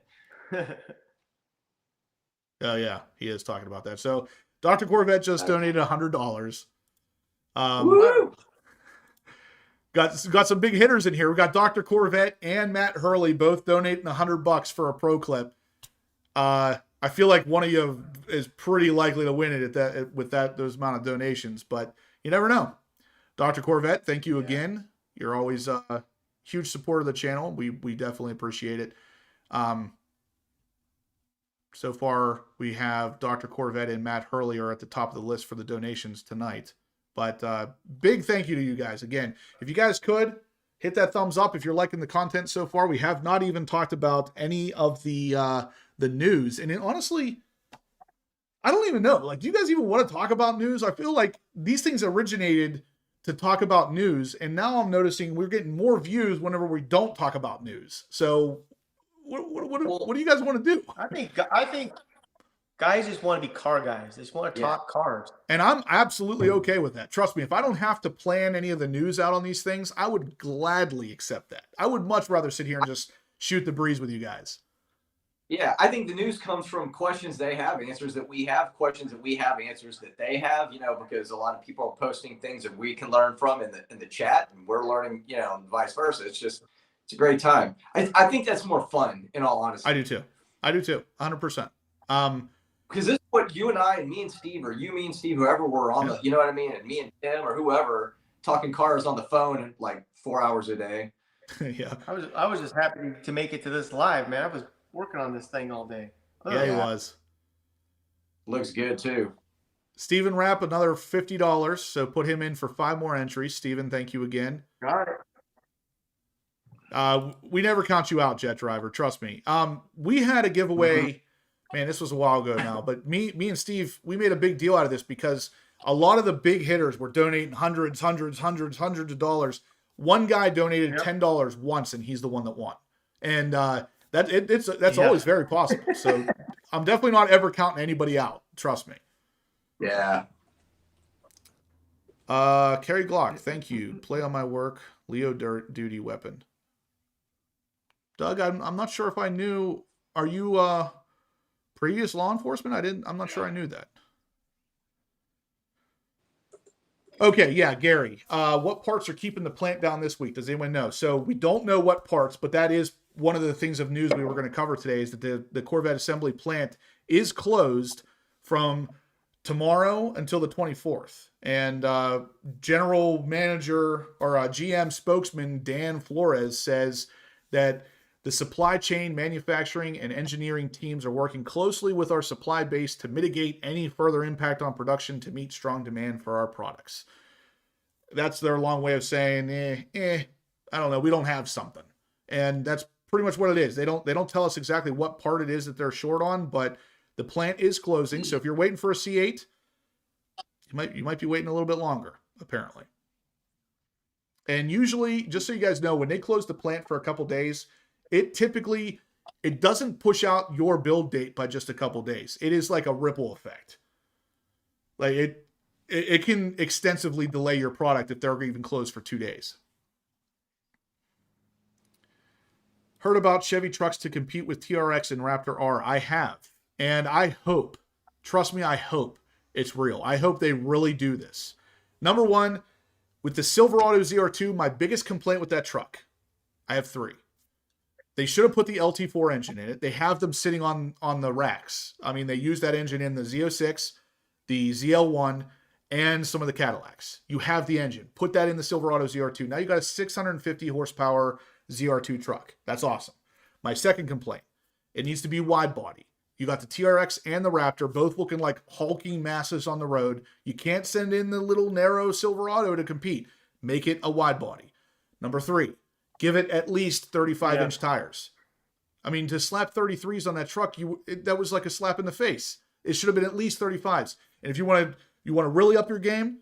yeah, he is talking about that. So Dr. Corvette just donated $100. Got some big hitters in here. We got Dr. Corvette and Matt Hurley both donating $100 for a Pro Clip. I feel like one of you is pretty likely to win it with those amount of donations, but you never know. Dr. Corvette, thank you again. You're always a huge supporter of the channel. We definitely appreciate it. So far, we have Dr. Corvette and Matt Hurley are at the top of the list for the donations tonight. But big thank you to you guys. Again, if you guys could, hit that thumbs up if you're liking the content so far. We have not even talked about any of the news. And honestly, I don't even know. Like, do you guys even want to talk about news? I feel like these things originated to talk about news, and now I'm noticing we're getting more views whenever we don't talk about news. So what do you guys want to do? I think guys just want to be car guys. They just want to talk cars. And I'm absolutely okay with that. Trust me, if I don't have to plan any of the news out on these things, I would gladly accept that. I would much rather sit here and just shoot the breeze with you guys. Yeah, I think the news comes from questions they have, answers that we have, questions that we have, answers that they have, you know, because a lot of people are posting things that we can learn from in the chat, and we're learning, you know, and vice versa. It's a great time. I think that's more fun, in all honesty. I do too. 100%. Because this is what you and I and me and Steve, or you, me and Steve, whoever were on the, you know what I mean? And me and Tim or whoever talking cars on the phone like 4 hours a day. Yeah. I was just happy to make it to this live, man. I was working on this thing all day. Yeah, he was. Looks good too. Steven Rapp, another $50. So put him in for 5 more entries. Steven, thank you again. Got it. We never count you out, Jet Driver. Trust me. We had a giveaway. Man, this was a while ago now, but me and Steve, we made a big deal out of this because a lot of the big hitters were donating hundreds of dollars. One guy donated Yep. $10 once, and he's the one that won. And that's Yeah. always very possible. So I'm definitely not ever counting anybody out. Trust me. Yeah. Carrie Glock, thank you. Play on my work. Leo duty weapon. Doug, I'm not sure if I knew. Are you previous law enforcement? I'm not sure I knew that. Okay, yeah, Gary. What parts are keeping the plant down this week? Does anyone know? So we don't know what parts, but that is one of the things of news we were going to cover today is that the Corvette Assembly plant is closed from tomorrow until the 24th. And general manager or GM spokesman Dan Flores says that the supply chain, manufacturing, and engineering teams are working closely with our supply base to mitigate any further impact on production to meet strong demand for our products. That's their long way of saying, I don't know, we don't have something. And that's pretty much what it is. They don't tell us exactly what part it is that they're short on, but the plant is closing. So if you're waiting for a C8, you might be waiting a little bit longer, apparently. And usually, just so you guys know, when they close the plant for a couple days, it doesn't push out your build date by just a couple days. It is like a ripple effect. Like it can extensively delay your product if they're even closed for 2 days. Heard about Chevy trucks to compete with TRX and Raptor R. I have. And I hope, trust me, I hope it's real. I hope they really do this. Number one, with the Silverado ZR2, my biggest complaint with that truck, I have 3. They should have put the LT4 engine in it. They have them sitting on the racks. I mean, they use that engine in the Z06, the ZL1, and some of the Cadillacs. You have the engine. Put that in the Silverado ZR2. Now you got a 650 horsepower ZR2 truck. That's awesome. My second complaint, it needs to be wide body. You got the TRX and the Raptor, both looking like hulking masses on the road. You can't send in the little narrow Silverado to compete. Make it a wide body. Number 3, give it at least 35-inch tires. I mean, to slap 33s on that truck, that was like a slap in the face. It should have been at least 35s. And if you want to really up your game,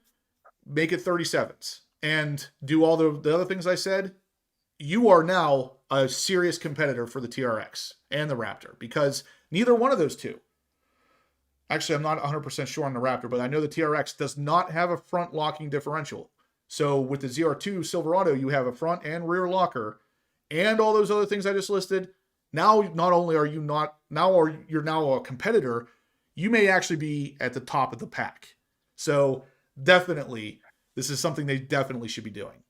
make it 37s. And do all the other things I said. You are now a serious competitor for the TRX and the Raptor because neither one of those two. Actually, I'm not 100% sure on the Raptor, but I know the TRX does not have a front locking differential. So with the ZR2 Silverado, you have a front and rear locker and all those other things I just listed. Now, not only are you you're now a competitor, you may actually be at the top of the pack. So definitely, this is something they definitely should be doing.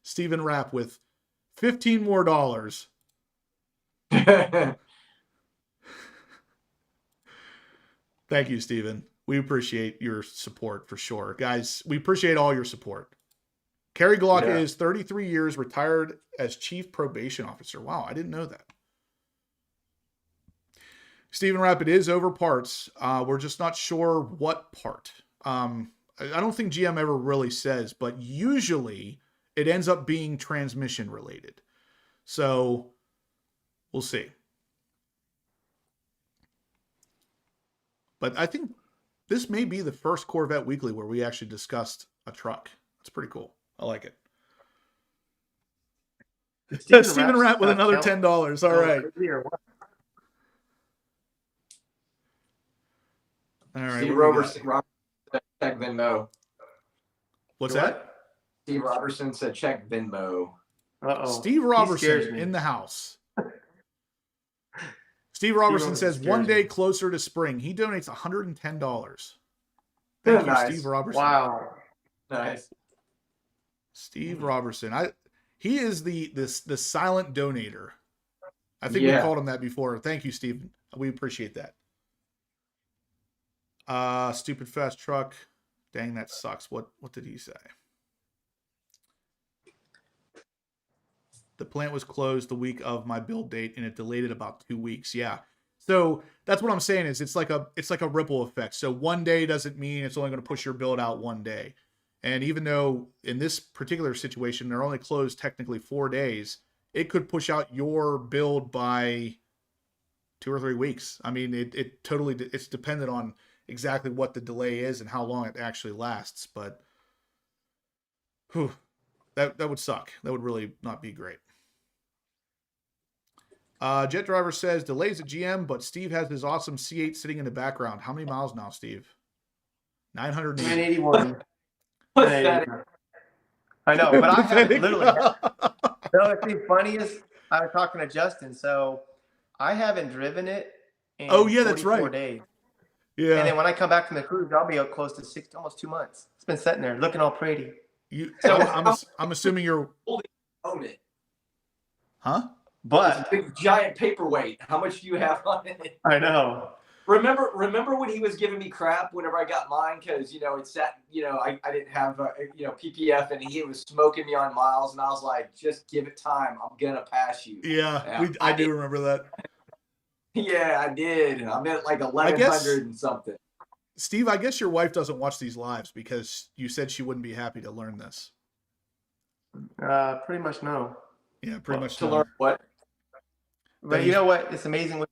Stephen Rapp with $15 more. Thank you, Stephen. We appreciate your support for sure. Guys, we appreciate all your support. Carrie Glock is 33 years, retired as chief probation officer. Wow, I didn't know that. Stephen Rapp, it is over parts. We're just not sure what part. I don't think GM ever really says, but usually it ends up being transmission related. So we'll see. But I think this may be the first Corvette Weekly where we actually discussed a truck. That's pretty cool. I like it. Stephen Rapp with another $10. All right. All right. Steve Robertson check Venmo. What's that? Steve Robertson said check Venmo. Steve Robertson in the house. Steve Robertson says 1 day closer to spring. He donates $110. Thank you, Steve Robertson. Wow. Nice. Steve Robertson. He is the silent donator. I think we called him that before. Thank you, Steve. We appreciate that. Stupid fast truck. Dang, that sucks. What did he say? The plant was closed the week of my build date, and it delayed it about 2 weeks. Yeah. So that's what I'm saying is it's like a ripple effect. So 1 day doesn't mean it's only going to push your build out 1 day. And even though in this particular situation, they're only closed technically 4 days, it could push out your build by 2 or 3 weeks. I mean, it's dependent on exactly what the delay is and how long it actually lasts. But That would suck. That would really not be great. Jet Driver says delays at GM, but Steve has his awesome C8 sitting in the background. How many miles now, Steve? 980. 981. Pathetic. I know, but I have literally. No, the funny is, I was talking to Justin, so I haven't driven it in Oh, yeah, that's 44 right. days. Yeah. And then when I come back from the cruise, I'll be up close to almost 2 months. It's been sitting there looking all pretty. I'm assuming you're. Own it. Huh? It's a But big giant paperweight. How much do you have on it? I know. Remember when he was giving me crap whenever I got mine because it sat I didn't have PPF and he was smoking me on miles and I was like, just give it time, I'm gonna pass you. Yeah, I do remember that. Yeah, I did. I'm at like 1100 and something. Steve, I guess your wife doesn't watch these lives because you said she wouldn't be happy to learn this. Pretty much no. Yeah, pretty much To learn what? But you know what? It's amazing.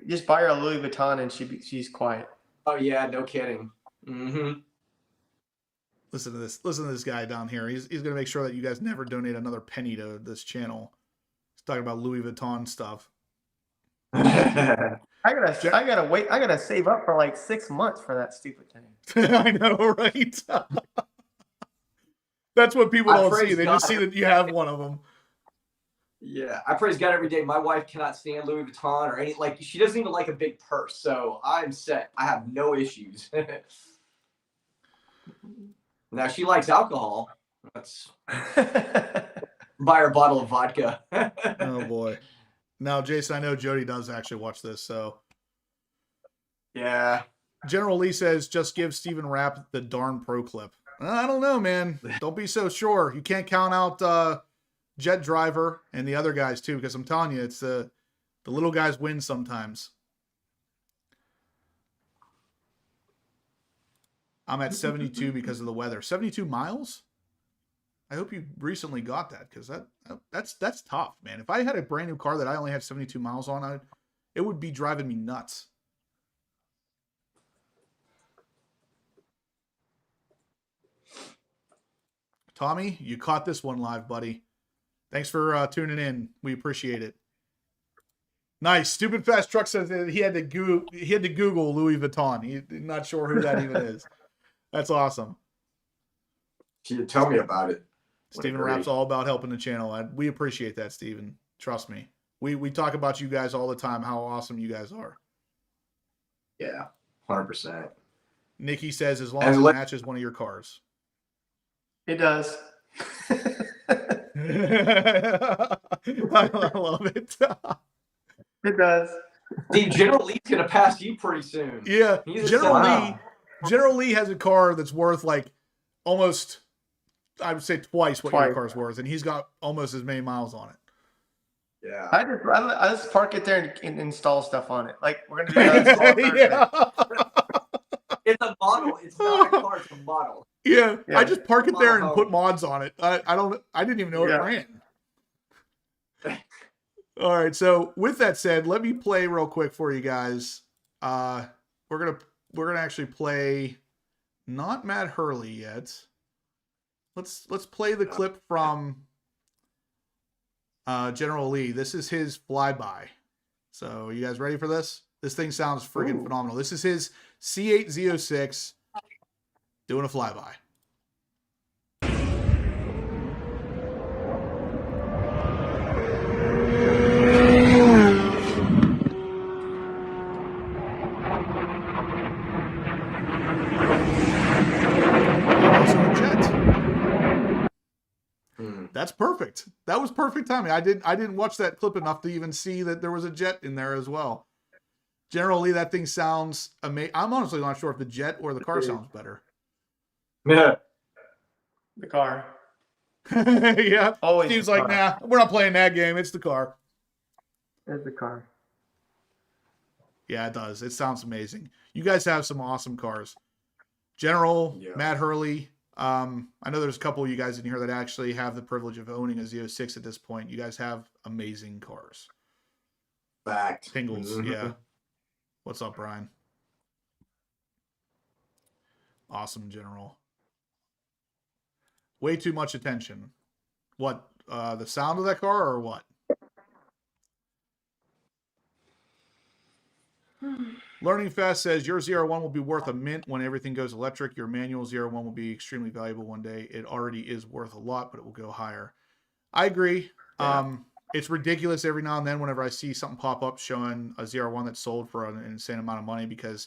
Just buy her a Louis Vuitton and she's quiet. Oh yeah, no kidding. Mm-hmm. Listen to this. Listen to this guy down here. He's going to make sure that you guys never donate another penny to this channel. He's talking about Louis Vuitton stuff. I gotta wait. I gotta save up for like 6 months for that stupid thing. I know, right? That's what people don't see. They just see that you have one of them. Yeah, I praise God every day. My wife cannot stand Louis Vuitton or any, like, she doesn't even like a big purse. So I'm set. I have no issues. Now she likes alcohol. Let's buy her a bottle of vodka. Oh boy. Now, Jason, I know Jody does actually watch this, so. Yeah. General Lee says, just give Steven Rapp the darn pro clip. I don't know, man. Don't be so sure. You can't count out Jet Driver and the other guys too, because I'm telling you, it's the little guys win sometimes. I'm at 72 because of the weather. 72 miles? I hope you recently got that, because that's tough, man. If I had a brand new car that I only had 72 miles on, it would be driving me nuts. Tommy, you caught this one live, buddy. Thanks for tuning in. We appreciate it. Nice. Stupid Fast Truck says that he had to Google Louis Vuitton. He's not sure who that even is. That's awesome. She did tell me about it. Steven Rapp's all about helping the channel. We appreciate that, Steven. Trust me. We talk about you guys all the time, how awesome you guys are. Yeah, 100%. Nikki says, as long as it matches one of your cars. It does. I love it. It does. Steve, General Lee's going to pass you pretty soon. Yeah, General Lee has a car that's worth like almost, I would say twice what your car's worth, and he's got almost as many miles on it. Yeah. I just park it there and install stuff on it. Like we're gonna do that. Yeah. It's a model. It's not a car. It's a model. Yeah. I just park it there and put mods on it. I didn't even know it ran. All right. So with that said, let me play real quick for you guys. We're gonna actually play not Matt Hurley yet. Let's play the clip from General Lee. This is his flyby. So you guys ready for this? This thing sounds freaking phenomenal. This is his C8 Z06 doing a flyby. That's perfect. That was perfect timing. I didn't watch that clip enough to even see that there was a jet in there as well. Generally, that thing sounds amazing. I'm honestly not sure if the jet or the car sounds better. Yeah. The car. Yeah. Always Steve's like, nah, we're not playing that game. It's the car. It's the car. Yeah, it does. It sounds amazing. You guys have some awesome cars. General, Matt Hurley. I know there's a couple of you guys in here that actually have the privilege of owning a Z06 at this point. You guys have amazing cars. Fact. Tingles, yeah. What's up, Brian? Awesome, General. Way too much attention. What, the sound of that car or what? Learning Fast says your Z01 will be worth a mint when everything goes electric. Your manual Z01 will be extremely valuable one day. It already is worth a lot, but it will go higher. I agree. Yeah. It's ridiculous every now and then whenever I see something pop up showing a Z01 that's sold for an insane amount of money, because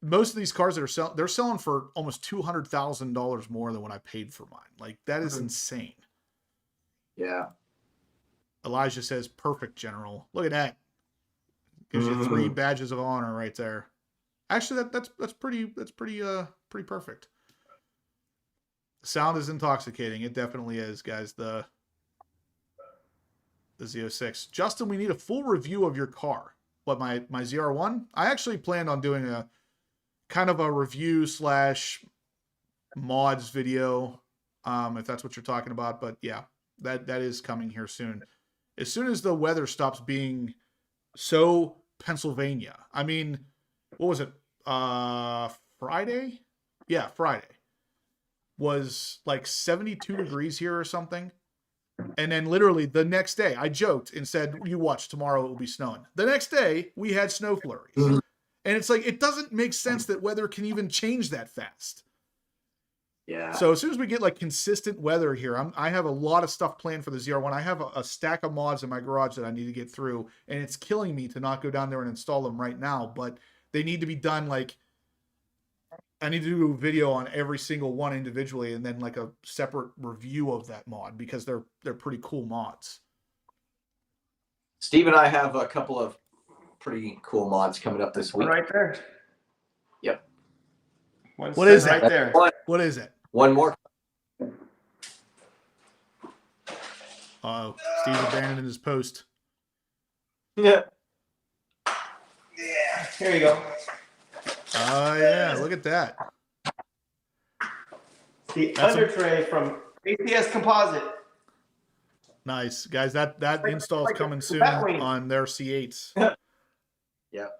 most of these cars that are selling, they're selling for almost $200,000 more than what I paid for mine. Like, that is insane. Yeah. Elijah says, perfect, General. Look at that. Gives you 3 badges of honor right there. Actually, that's pretty perfect. The sound is intoxicating. It definitely is, guys. The Z06. Justin, we need a full review of your car. What, my ZR1? I actually planned on doing a kind of a review / mods video, if that's what you're talking about. But yeah, that is coming here soon. As soon as the weather stops being so Pennsylvania. I mean, what was it? Friday? Yeah, Friday. Was like 72 degrees here or something. And then literally the next day, I joked and said, you watch, tomorrow it will be snowing. The next day, we had snow flurries. And it's like, it doesn't make sense that weather can even change that fast. Yeah. So as soon as we get like consistent weather here, I have a lot of stuff planned for the ZR1. I have a stack of mods in my garage that I need to get through, and it's killing me to not go down there and install them right now, but they need to be done. Like, I need to do a video on every single one individually, and then like a separate review of that mod, because they're pretty cool mods. Steve and I have a couple of pretty cool mods coming up this week. Right there. Yep. What is right it? there? What is it? One more. Uh-oh. Steve's abandoning his post. Yeah. Yeah. Here you go. Oh, yeah. Look at that. The That's under tray from APS Composite. Nice. Guys, that install's coming soon Batwing. on their C8s. Yep.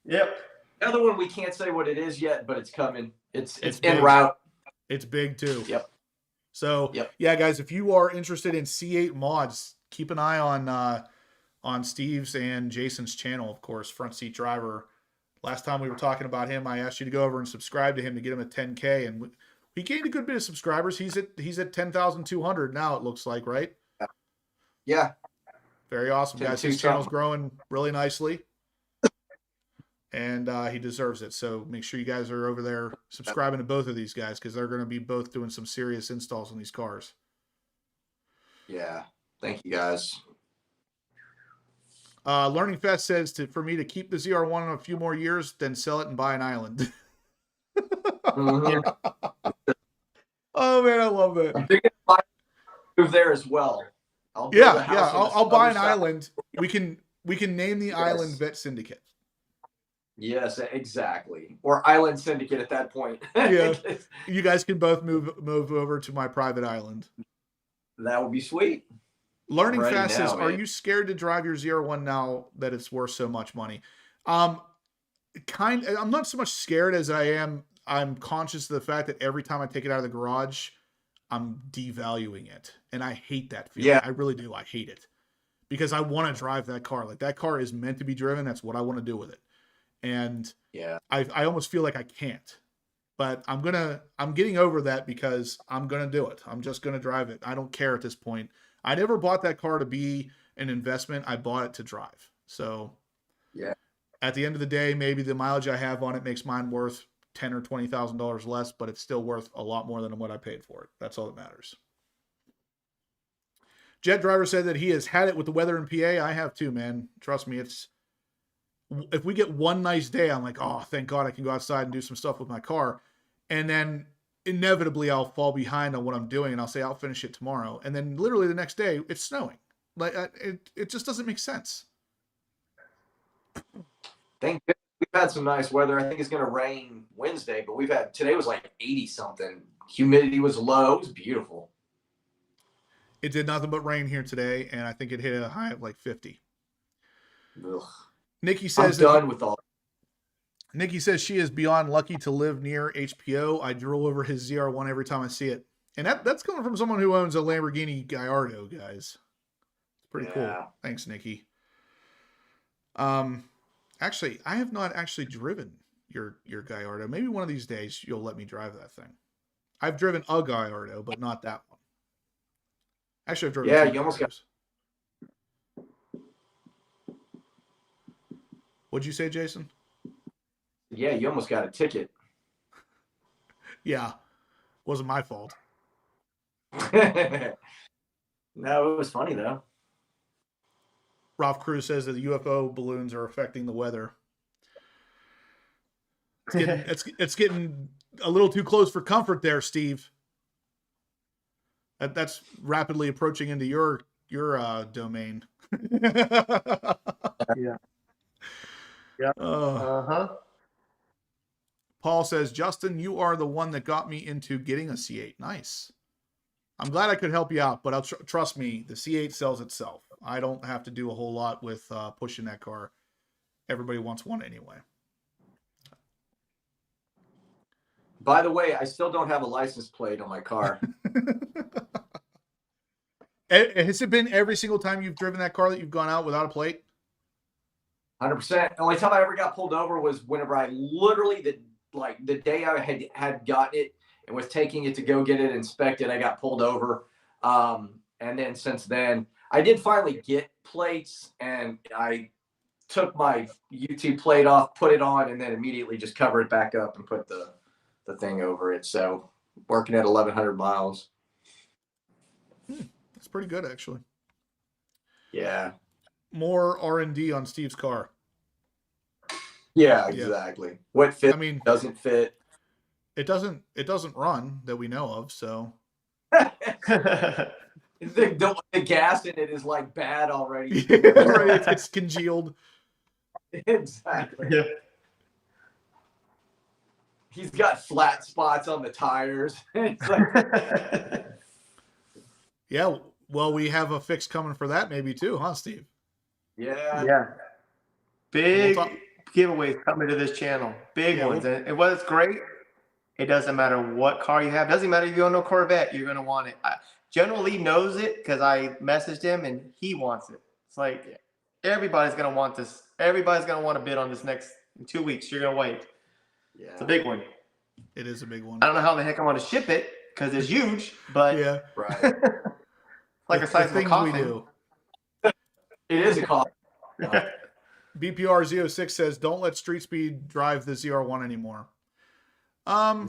Yep. Another one we can't say what it is yet, but it's coming. It's It's en big. route. It's big too. Yep. So Yep. yeah, guys, if you are interested in C8 mods, keep an eye on Steve's and Jason's channel, of course, Front Seat Driver. Last time we were talking about him, I asked you to go over and subscribe to him to get him at 10K, and we gained a good bit of subscribers. He's at 10,200 now, it looks like, right? Yeah. Very awesome, guys. His channel's growing really nicely, and he deserves it. So make sure you guys are over there subscribing to both of these guys, because they're going to be both doing some serious installs on these cars. Yeah. Thank you, guys. Learning Fest says for me to keep the ZR1 in a few more years, then sell it and buy an island. Mhm. Oh man, I love that. I'm thinking of move there as well. I'll build a house on this I'll buy an other side. island. We can name the Yes. island Vet Syndicate. Yes, exactly. Or Island Syndicate at that point. Yeah. You guys can both move over to my private island. That would be sweet. Learning Ready Fast says, now, are man. you scared to drive your ZR1 now that it's worth so much money? I'm not so much scared as I'm conscious of the fact that every time I take it out of the garage, I'm devaluing it. And I hate that feeling. Yeah. I really do. I hate it. Because I want to drive that car. Like, that car is meant to be driven. That's what I want to do with it. And Yeah. I almost feel like I can't. But I'm getting over that, because I'm gonna do it. I'm just gonna drive it. I don't care at this point. I never bought that car to be an investment. I bought it to drive. So Yeah. at the end of the day, maybe the mileage I have on it makes mine worth $10,000 or $20,000 less, but it's still worth a lot more than what I paid for it. That's all that matters. Jet Driver said that he has had it with the weather in PA. I have too, man. Trust me, if we get one nice day, I'm like, oh, thank God I can go outside and do some stuff with my car. And then inevitably I'll fall behind on what I'm doing, and I'll say I'll finish it tomorrow. And then literally the next day it's snowing. Like, it just doesn't make sense. Thank goodness we've had some nice weather. I think it's going to rain Wednesday, but today was like 80 something. Humidity was low. It was beautiful. It did nothing but rain here today, and I think it hit a high of like 50. Ugh. Nikki I'm says done with all. Nikki says she is beyond lucky to live near HPO. I drool over his ZR1 every time I see it. And that's coming from someone who owns a Lamborghini Gallardo, guys. It's pretty cool. Thanks, Nikki. Actually, I have not actually driven your Gallardo. Maybe one of these days you'll let me drive that thing. I've driven a Gallardo, but not that one. Actually, I've driven. Yeah, you almost got. What'd you say, Jason? Yeah, you almost got a ticket. Yeah, wasn't my fault. No, it was funny though. Ralph Cruz says that the UFO balloons are affecting the weather. It's getting a little too close for comfort there, Steve. That's rapidly approaching into your domain. Yeah. Yeah. Paul says, Justin, you are the one that got me into getting a C8. Nice. I'm glad I could help you out, but trust me, the C8 sells itself. I don't have to do a whole lot with pushing that car. Everybody wants one anyway. By the way, I still don't have a license plate on my car. Has it been every single time you've driven that car that you've gone out without a plate? 100%. The only time I ever got pulled over was whenever I literally, the day I had gotten it and was taking it to go get it inspected, I got pulled over. And then since then, I did finally get plates, and I took my UT plate off, put it on, and then immediately just cover it back up and put the thing over it. So working at 1,100 miles. That's pretty good, actually. Yeah. More R&D on Steve's car. Yeah, exactly. What fits, I mean, doesn't fit. It doesn't run that we know of, so. The gas in it is like bad already. Right, it's congealed. Exactly. Yeah. He's got flat spots on the tires. It's like... Yeah, well, we have a fix coming for that maybe too, huh, Steve? Yeah. Yeah. Big giveaways coming to this channel. Big ones. And what's great, it doesn't matter what car you have. Doesn't matter if you own a Corvette, you're going to want it. General Lee knows it because I messaged him and he wants it. It's like everybody's going to want this. Everybody's going to want to bid on this next 2 weeks. You're going to wait. Yeah. It's a big one. It is a big one. I don't know how the heck I want to ship it because it's huge, but yeah, Right. like a size of a coffin. We do. It is a coffin. BPR Z06 says, "Don't let Street Speed drive the ZR1 anymore." I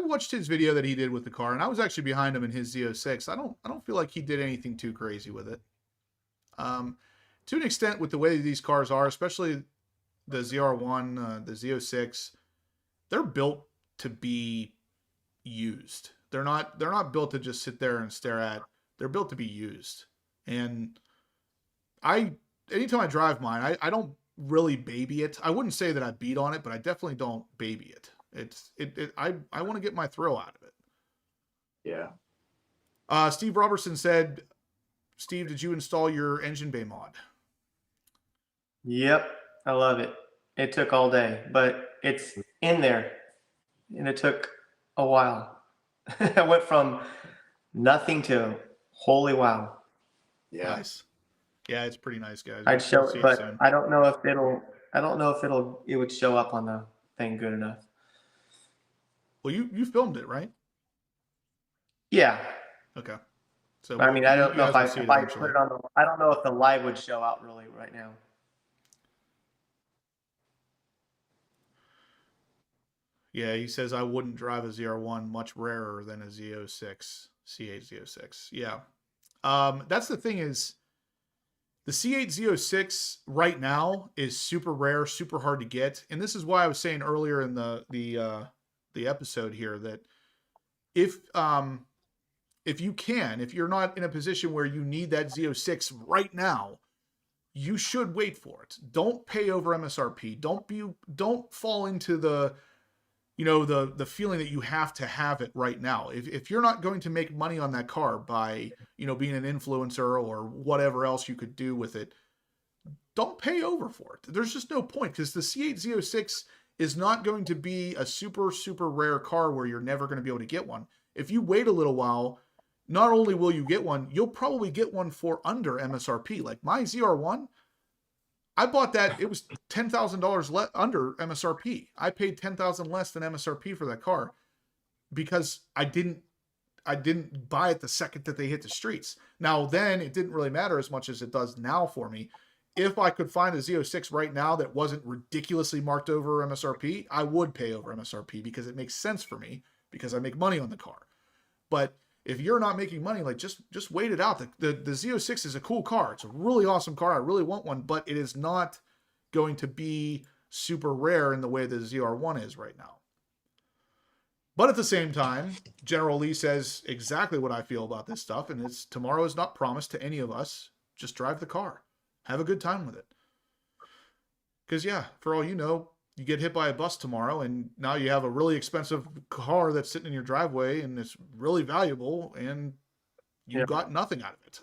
watched his video that he did with the car, and I was actually behind him in his Z06. I don't feel like he did anything too crazy with it. To an extent, with the way these cars are, especially the ZR1, the Z06, they're built to be used. They're not built to just sit there and stare at. They're built to be used. And anytime I drive mine, I don't really baby it. I wouldn't say that I beat on it, but I definitely don't baby it. I want to get my thrill out of it. Yeah. Steve Robertson said, Steve, did you install your engine bay mod? Yep. I love it. It took all day, but it's in there and it took a while. I went from nothing to holy wow. Yeah. Nice. Yeah, it's pretty nice, guys. I'd show We'll it, see but soon. I don't know if it would show up on the thing good enough. Well, you filmed it, right? Yeah. Okay. So I mean, I don't you know if guys will see I eventually. put it on I don't know if the live would show out really right now. Yeah, he says I wouldn't drive a ZR1, much rarer than a Z06, C8 Z06. Yeah. That's the thing is the C8 Z06 right now is super rare, super hard to get. And this is why I was saying earlier in the episode here that if you're not in a position where you need that Z06 right now, you should wait for it. Don't pay over MSRP. Don't fall into the feeling that you have to have it right now. If you're not going to make money on that car by, being an influencer or whatever else you could do with it, don't pay over for it. There's just no point because the C8 Z06 is not going to be a super, super rare car where you're never going to be able to get one. If you wait a little while, not only will you get one, you'll probably get one for under MSRP. Like my ZR1, I bought that, it was $10,000 under MSRP. I paid $10,000 less than MSRP for that car because I didn't buy it the second that they hit the streets. Now then, it didn't really matter as much as it does now for me. If I could find a Z06 right now that wasn't ridiculously marked over MSRP, I would pay over MSRP because it makes sense for me because I make money on the car. But if you're not making money, like just wait it out. The Z06 is a cool car. It's a really awesome car. I really want one, but it is not going to be super rare in the way the ZR1 is right now. But at the same time, General Lee says exactly what I feel about this stuff, and it's tomorrow is not promised to any of us. Just drive the car. Have a good time with it. Because, yeah, for all you know, you get hit by a bus tomorrow, and now you have a really expensive car that's sitting in your driveway, and it's really valuable, and you got nothing out of it.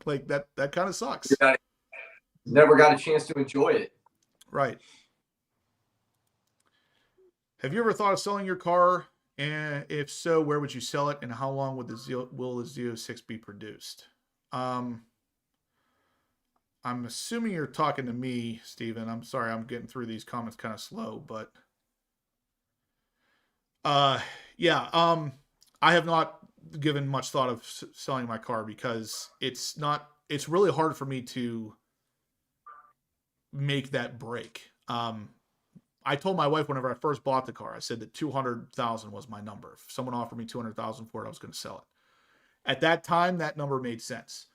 Like, that kind of sucks. Never got a chance to enjoy it. Right. Have you ever thought of selling your car? And if so, where would you sell it, and how long would will the Z06 be produced? I'm assuming you're talking to me, Steven. I'm sorry, I'm getting through these comments kind of slow, but yeah, I have not given much thought of selling my car because it's really hard for me to make that break. I told my wife whenever I first bought the car, I said that 200,000 was my number. If someone offered me 200,000 for it, I was going to sell it. At that time, that number made sense.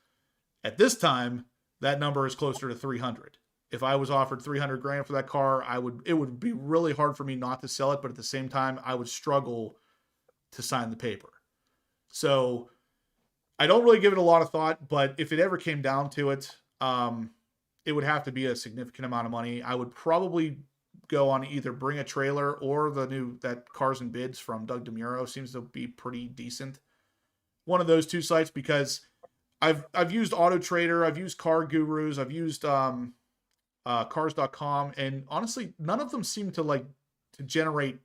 At this time, that number is closer to 300. If I was offered 300 grand for that car, it would be really hard for me not to sell it, but at the same time, I would struggle to sign the paper. So I don't really give it a lot of thought, but if it ever came down to it, it would have to be a significant amount of money. I would probably go on either Bring a Trailer or that Cars and Bids from Doug DeMuro seems to be pretty decent. One of those two sites, because I've used Auto Trader, I've used Car Gurus, I've used cars.com, and honestly, none of them seem to generate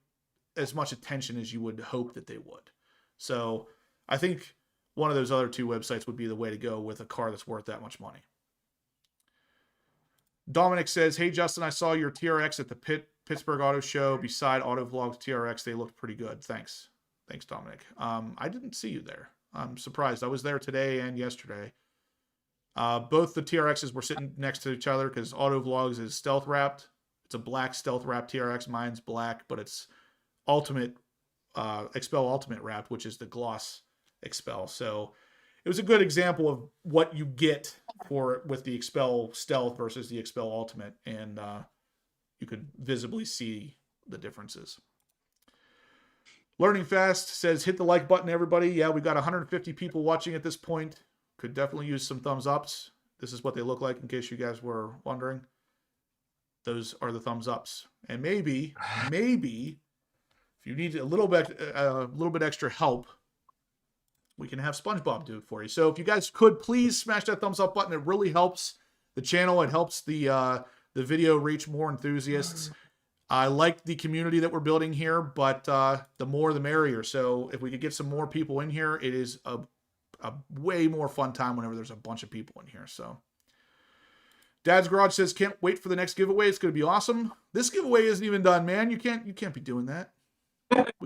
as much attention as you would hope that they would. So I think one of those other two websites would be the way to go with a car that's worth that much money. Dominic says, hey, Justin, I saw your TRX at the Pittsburgh Auto Show beside Autovlog's TRX. They looked pretty good. Thanks. Thanks, Dominic. I didn't see you there. I'm surprised. I was there today and yesterday. Both the TRXs were sitting next to each other because Autovlogs is stealth wrapped. It's a black stealth wrapped TRX. Mine's black, but it's Ultimate, Expel Ultimate wrapped, which is the gloss Expel. So it was a good example of what you get with the Expel Stealth versus the Expel Ultimate, and you could visibly see the differences. Learning Fast says, hit the like button, everybody. Yeah, we've got 150 people watching at this point. Could definitely use some thumbs ups. This is what they look like in case you guys were wondering. Those are the thumbs ups. And maybe if you need a little bit extra help, we can have SpongeBob do it for you. So if you guys could please smash that thumbs up button, it really helps the channel. It helps the video reach more enthusiasts. I like the community that we're building here, but the more the merrier. So if we could get some more people in here, it is a way more fun time whenever there's a bunch of people in here. So Dad's Garage says, can't wait for the next giveaway. It's going to be awesome. This giveaway isn't even done, man. You can't be doing that.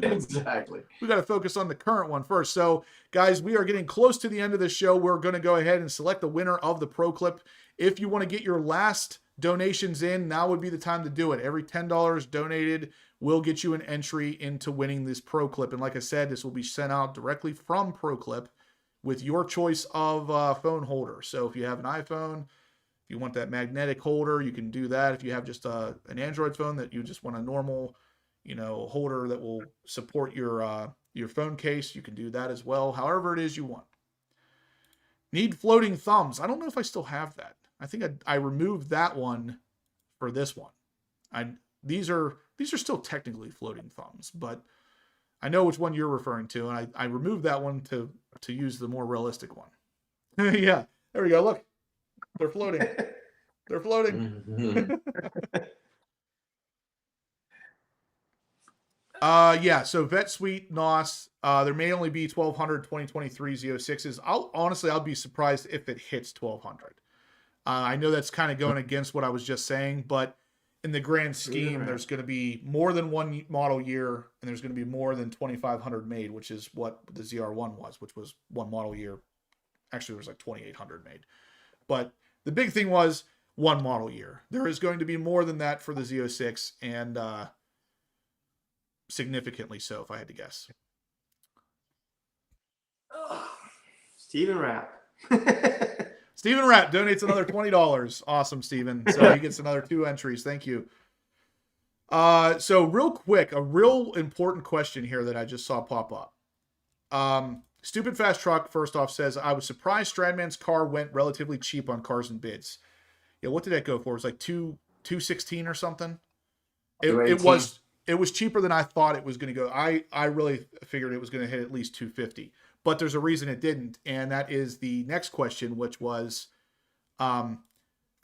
Exactly. We got to focus on the current one first. So guys, we are getting close to the end of the show. We're going to go ahead and select the winner of the Pro Clip. If you want to get your last donations in, now would be the time to do it. Every $10 donated will get you an entry into winning this Pro Clip. And like I said, this will be sent out directly from Pro Clip with your choice of phone holder. So if you have an iPhone, if you want that magnetic holder, you can do that. If you have just an Android phone that you just want a normal, holder that will support your phone case, you can do that as well. However it is you want. Need floating thumbs. I don't know if I still have that. I think I removed that one for this one. These are still technically floating thumbs, but I know which one you're referring to, and I removed that one to use the more realistic one. Yeah, there we go. Look, they're floating. They're floating. Yeah, so Vet Suite, NOS, there may only be 1,200 2023 Z06s. I'll be surprised if it hits 1,200. I know that's kind of going against what I was just saying, but in the grand scheme, there's going to be more than one model year, and there's going to be more than 2,500 made, which is what the ZR1 was, which was one model year. Actually, there was like 2,800 made. But the big thing was one model year. There is going to be more than that for the Z06, and significantly so, if I had to guess. Steven Rapp. Steven Rapp donates another $20. Awesome, Steven. So he gets another 2 entries. Thank you. So real quick, a real important question here that I just saw pop up. Stupid Fast Truck, first off, says, I was surprised Stradman's car went relatively cheap on Cars and Bids. Yeah, what did that go for? It was like $216 or something. It was cheaper than I thought it was going to go. I really figured it was going to hit at least $250. But there's a reason it didn't, and that is the next question, which was from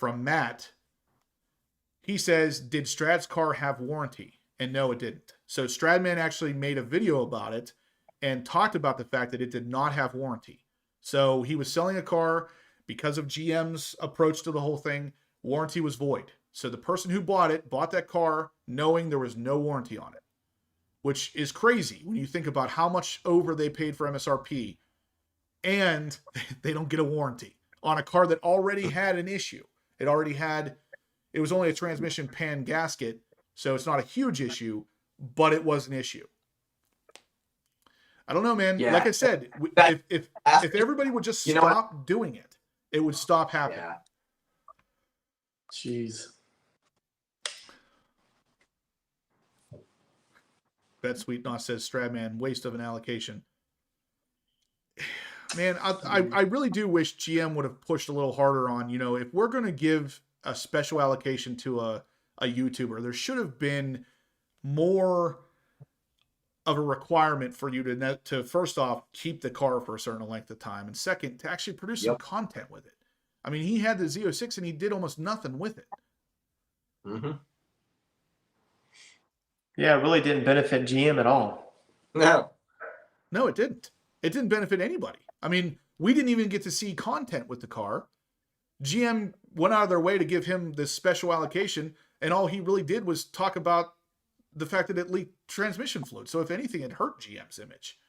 Matt. He says, did Strad's car have warranty? And no, it didn't. So Stradman actually made a video about it and talked about the fact that it did not have warranty. So he was selling a car because of GM's approach to the whole thing. Warranty was void. So the person who bought that car knowing there was no warranty on it, which is crazy when you think about how much over they paid for MSRP and they don't get a warranty on a car that already had an issue. It was only a transmission pan gasket, so it's not a huge issue, but it was an issue. I don't know, man. Yeah. Like I said, if everybody would just stop doing it, it would stop happening. Yeah. Jeez. Bet Sweet Nos says, Stradman, waste of an allocation. Man, I really do wish GM would have pushed a little harder on, if we're going to give a special allocation to a YouTuber, there should have been more of a requirement for you to first off, keep the car for a certain length of time, and second, to actually produce some content with it. I mean, he had the Z06 and he did almost nothing with it. Mm-hmm. Yeah, it really didn't benefit GM at all. No, it didn't. It didn't benefit anybody. I mean, we didn't even get to see content with the car. GM went out of their way to give him this special allocation, and all he really did was talk about the fact that it leaked transmission fluid. So if anything, it hurt GM's image.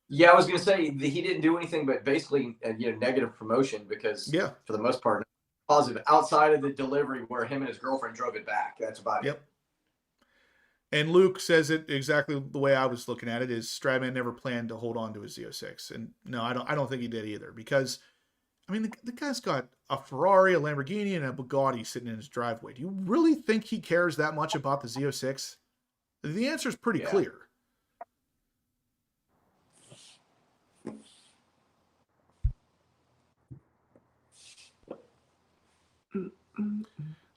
Yeah, I was going to say that he didn't do anything but basically negative promotion because for the most part, positive outside of the delivery where him and his girlfriend drove it back. That's about it. And Luke says it exactly the way I was looking at it, is Stradman never planned to hold on to his Z06. And no, I don't think he did either, because I mean, the guy's got a Ferrari, a Lamborghini, and a Bugatti sitting in his driveway. Do you really think he cares that much about the Z06? The answer is pretty clear.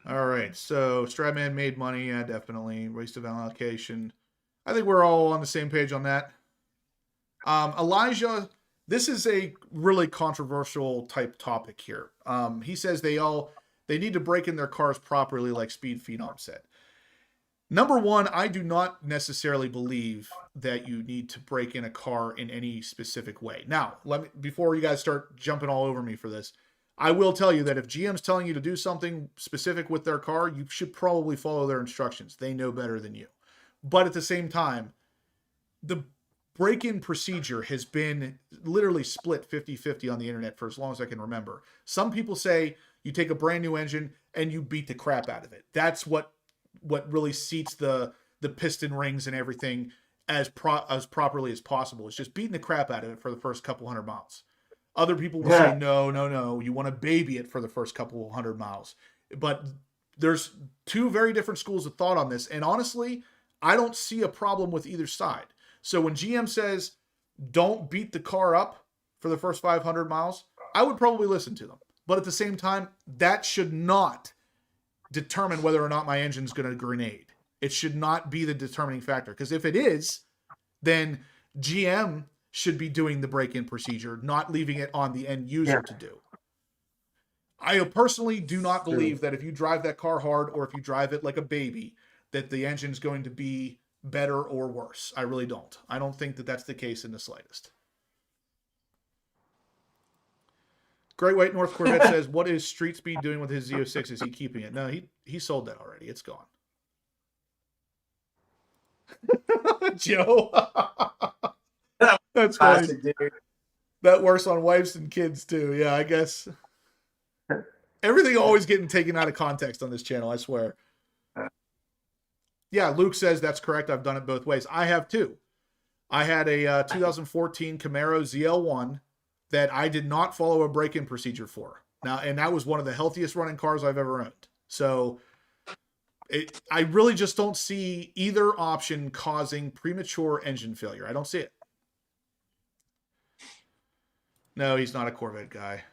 All right, so Stradman made money. Yeah, definitely. Waste of allocation. I think we're all on the same page on that. Elijah, this is a really controversial type topic here. He says they need to break in their cars properly, like Speed Phenom said. Number one, I do not necessarily believe that you need to break in a car in any specific way. Now, before you guys start jumping all over me for this, I will tell you that if GM's telling you to do something specific with their car, you should probably follow their instructions. They know better than you. But at the same time, the break-in procedure has been literally split 50-50 on the internet for as long as I can remember. Some people say you take a brand new engine and you beat the crap out of it. That's what really seats the piston rings and everything as properly as possible. It's just beating the crap out of it for the first couple hundred miles. Other people will say, no, you want to baby it for the first couple hundred miles. But there's two very different schools of thought on this. And honestly, I don't see a problem with either side. So when GM says, don't beat the car up for the first 500 miles, I would probably listen to them. But at the same time, that should not determine whether or not my engine's going to grenade. It should not be the determining factor. Because if it is, then GM should be doing the break-in procedure, not leaving it on the end user to do. I personally do not believe that if you drive that car hard or if you drive it like a baby, that the engine's going to be better or worse. I really don't. I don't think that that's the case in the slightest. Great White North Corvette says, what is Street Speed doing with his Z06? Is he keeping it? No, he sold that already. It's gone. Joe. That's funny. That works on wives and kids too. Yeah, I guess. Everything always getting taken out of context on this channel, I swear. Yeah, Luke says that's correct. I've done it both ways. I have too. I had a 2014 Camaro ZL1 that I did not follow a break-in procedure for. Now, and that was one of the healthiest running cars I've ever owned. So I really just don't see either option causing premature engine failure. I don't see it. No, he's not a Corvette guy.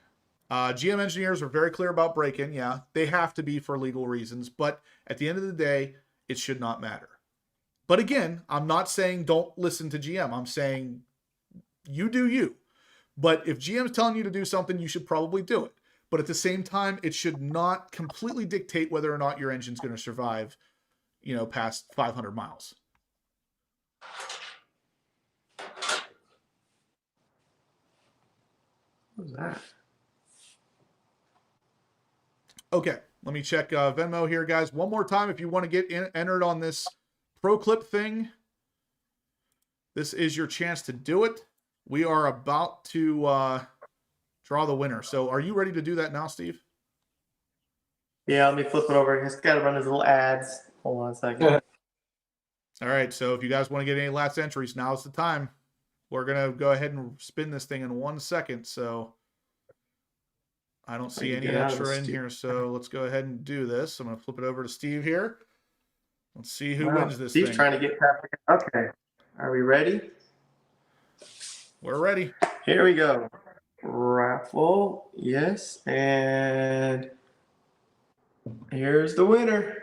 GM engineers are very clear about break-in. Yeah, they have to be for legal reasons. But at the end of the day, it should not matter. But again, I'm not saying don't listen to GM. I'm saying you do you. But if GM's telling you to do something, you should probably do it. But at the same time, it should not completely dictate whether or not your engine's going to survive, you know, past 500 miles. What was that? Okay, let me check Venmo here, guys. One more time, if you want to get entered on this Pro Clip thing, this is your chance to do it. We are about to draw the winner. So are you ready to do that now, Steve? Yeah, let me flip it over. It's got to run his little ads. Hold on a second. All right, so if you guys want to get any last entries, now's the time. We're going to go ahead and spin this thing in 1 second. So I don't see any extra in here. So let's go ahead and do this. I'm going to flip it over to Steve here. Let's see who wins this thing. Steve's trying to get traffic. Okay. Are we ready? We're ready. Here we go. Raffle. Yes. And here's the winner.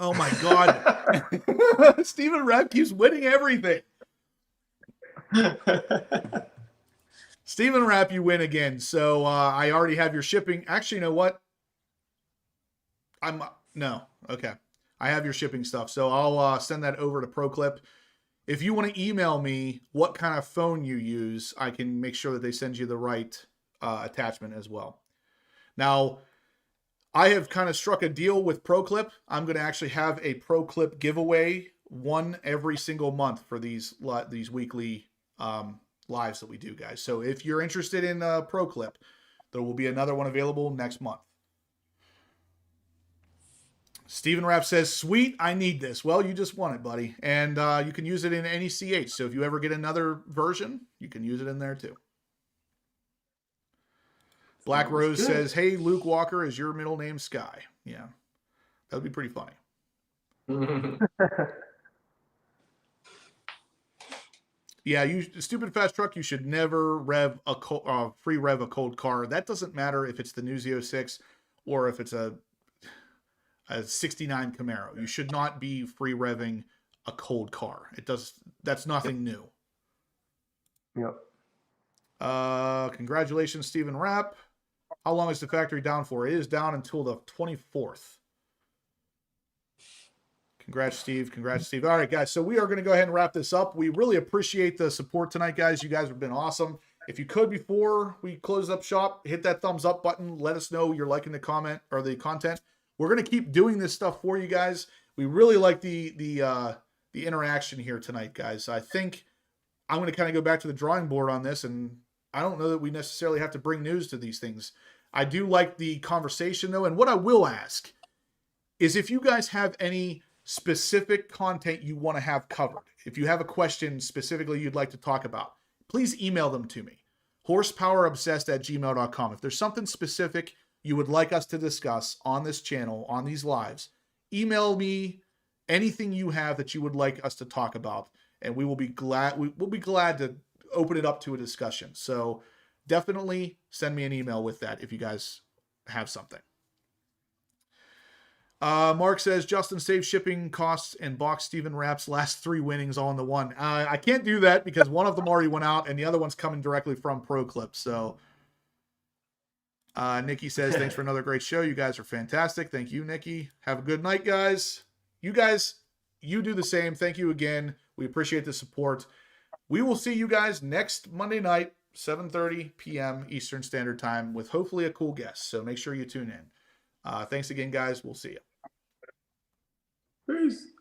Oh my God. Steven Rapp keeps winning everything. Steven Rapp, you win again. So I already have your shipping. Actually, you know what? No. Okay. I have your shipping stuff. So I'll send that over to ProClip. If you want to email me what kind of phone you use, I can make sure that they send you the right attachment as well. Now, I have kind of struck a deal with ProClip. I'm going to actually have a ProClip giveaway, one every single month for these weekly lives that we do, guys. So if you're interested in ProClip, there will be another one available next month. Steven Rapp says, sweet, I need this. Well, you just won it, buddy. And you can use it in any C8. So if you ever get another version, you can use it in there too. Black Rose says, hey, Luke Walker, is your middle name Sky? Yeah, that would be pretty funny. Yeah, you stupid fast truck, you should never rev free rev a cold car. That doesn't matter if it's the new Z06 or if it's a 69 Camaro. You should not be free revving a cold car. That's nothing new. Yep. Congratulations, Steven Rapp. How long is the factory down for? It is down until the 24th. Congrats, Steve. Congrats, Steve. All right, guys. So we are going to go ahead and wrap this up. We really appreciate the support tonight, guys. You guys have been awesome. If you could, before we close up shop, hit that thumbs up button. Let us know you're liking the comment or the content. We're going to keep doing this stuff for you guys. We really like the interaction here tonight, guys. I think I'm going to kind of go back to the drawing board on this, and I don't know that we necessarily have to bring news to these things. I do like the conversation, though, and what I will ask is if you guys have any specific content you want to have covered, if you have a question specifically you'd like to talk about, please email them to me, horsepowerobsessed@gmail.com. If there's something specific you would like us to discuss on this channel, on these lives, email me anything you have that you would like us to talk about, and we will be glad. We'll be glad to open it up to a discussion. So definitely send me an email with that if you guys have something. Mark says, Justin, save shipping costs and box Steven Rapp's last 3 winnings all into one. I can't do that because one of them already went out and the other one's coming directly from ProClip. So Nikki says, thanks for another great show. You guys are fantastic. Thank you, Nikki. Have a good night, guys. you guys, you do the same. Thank you again. We appreciate the support. We will see you guys next Monday night, 7:30 p.m. Eastern Standard Time, with hopefully a cool guest. So make sure you tune in. Thanks again, guys. We'll see you. Peace.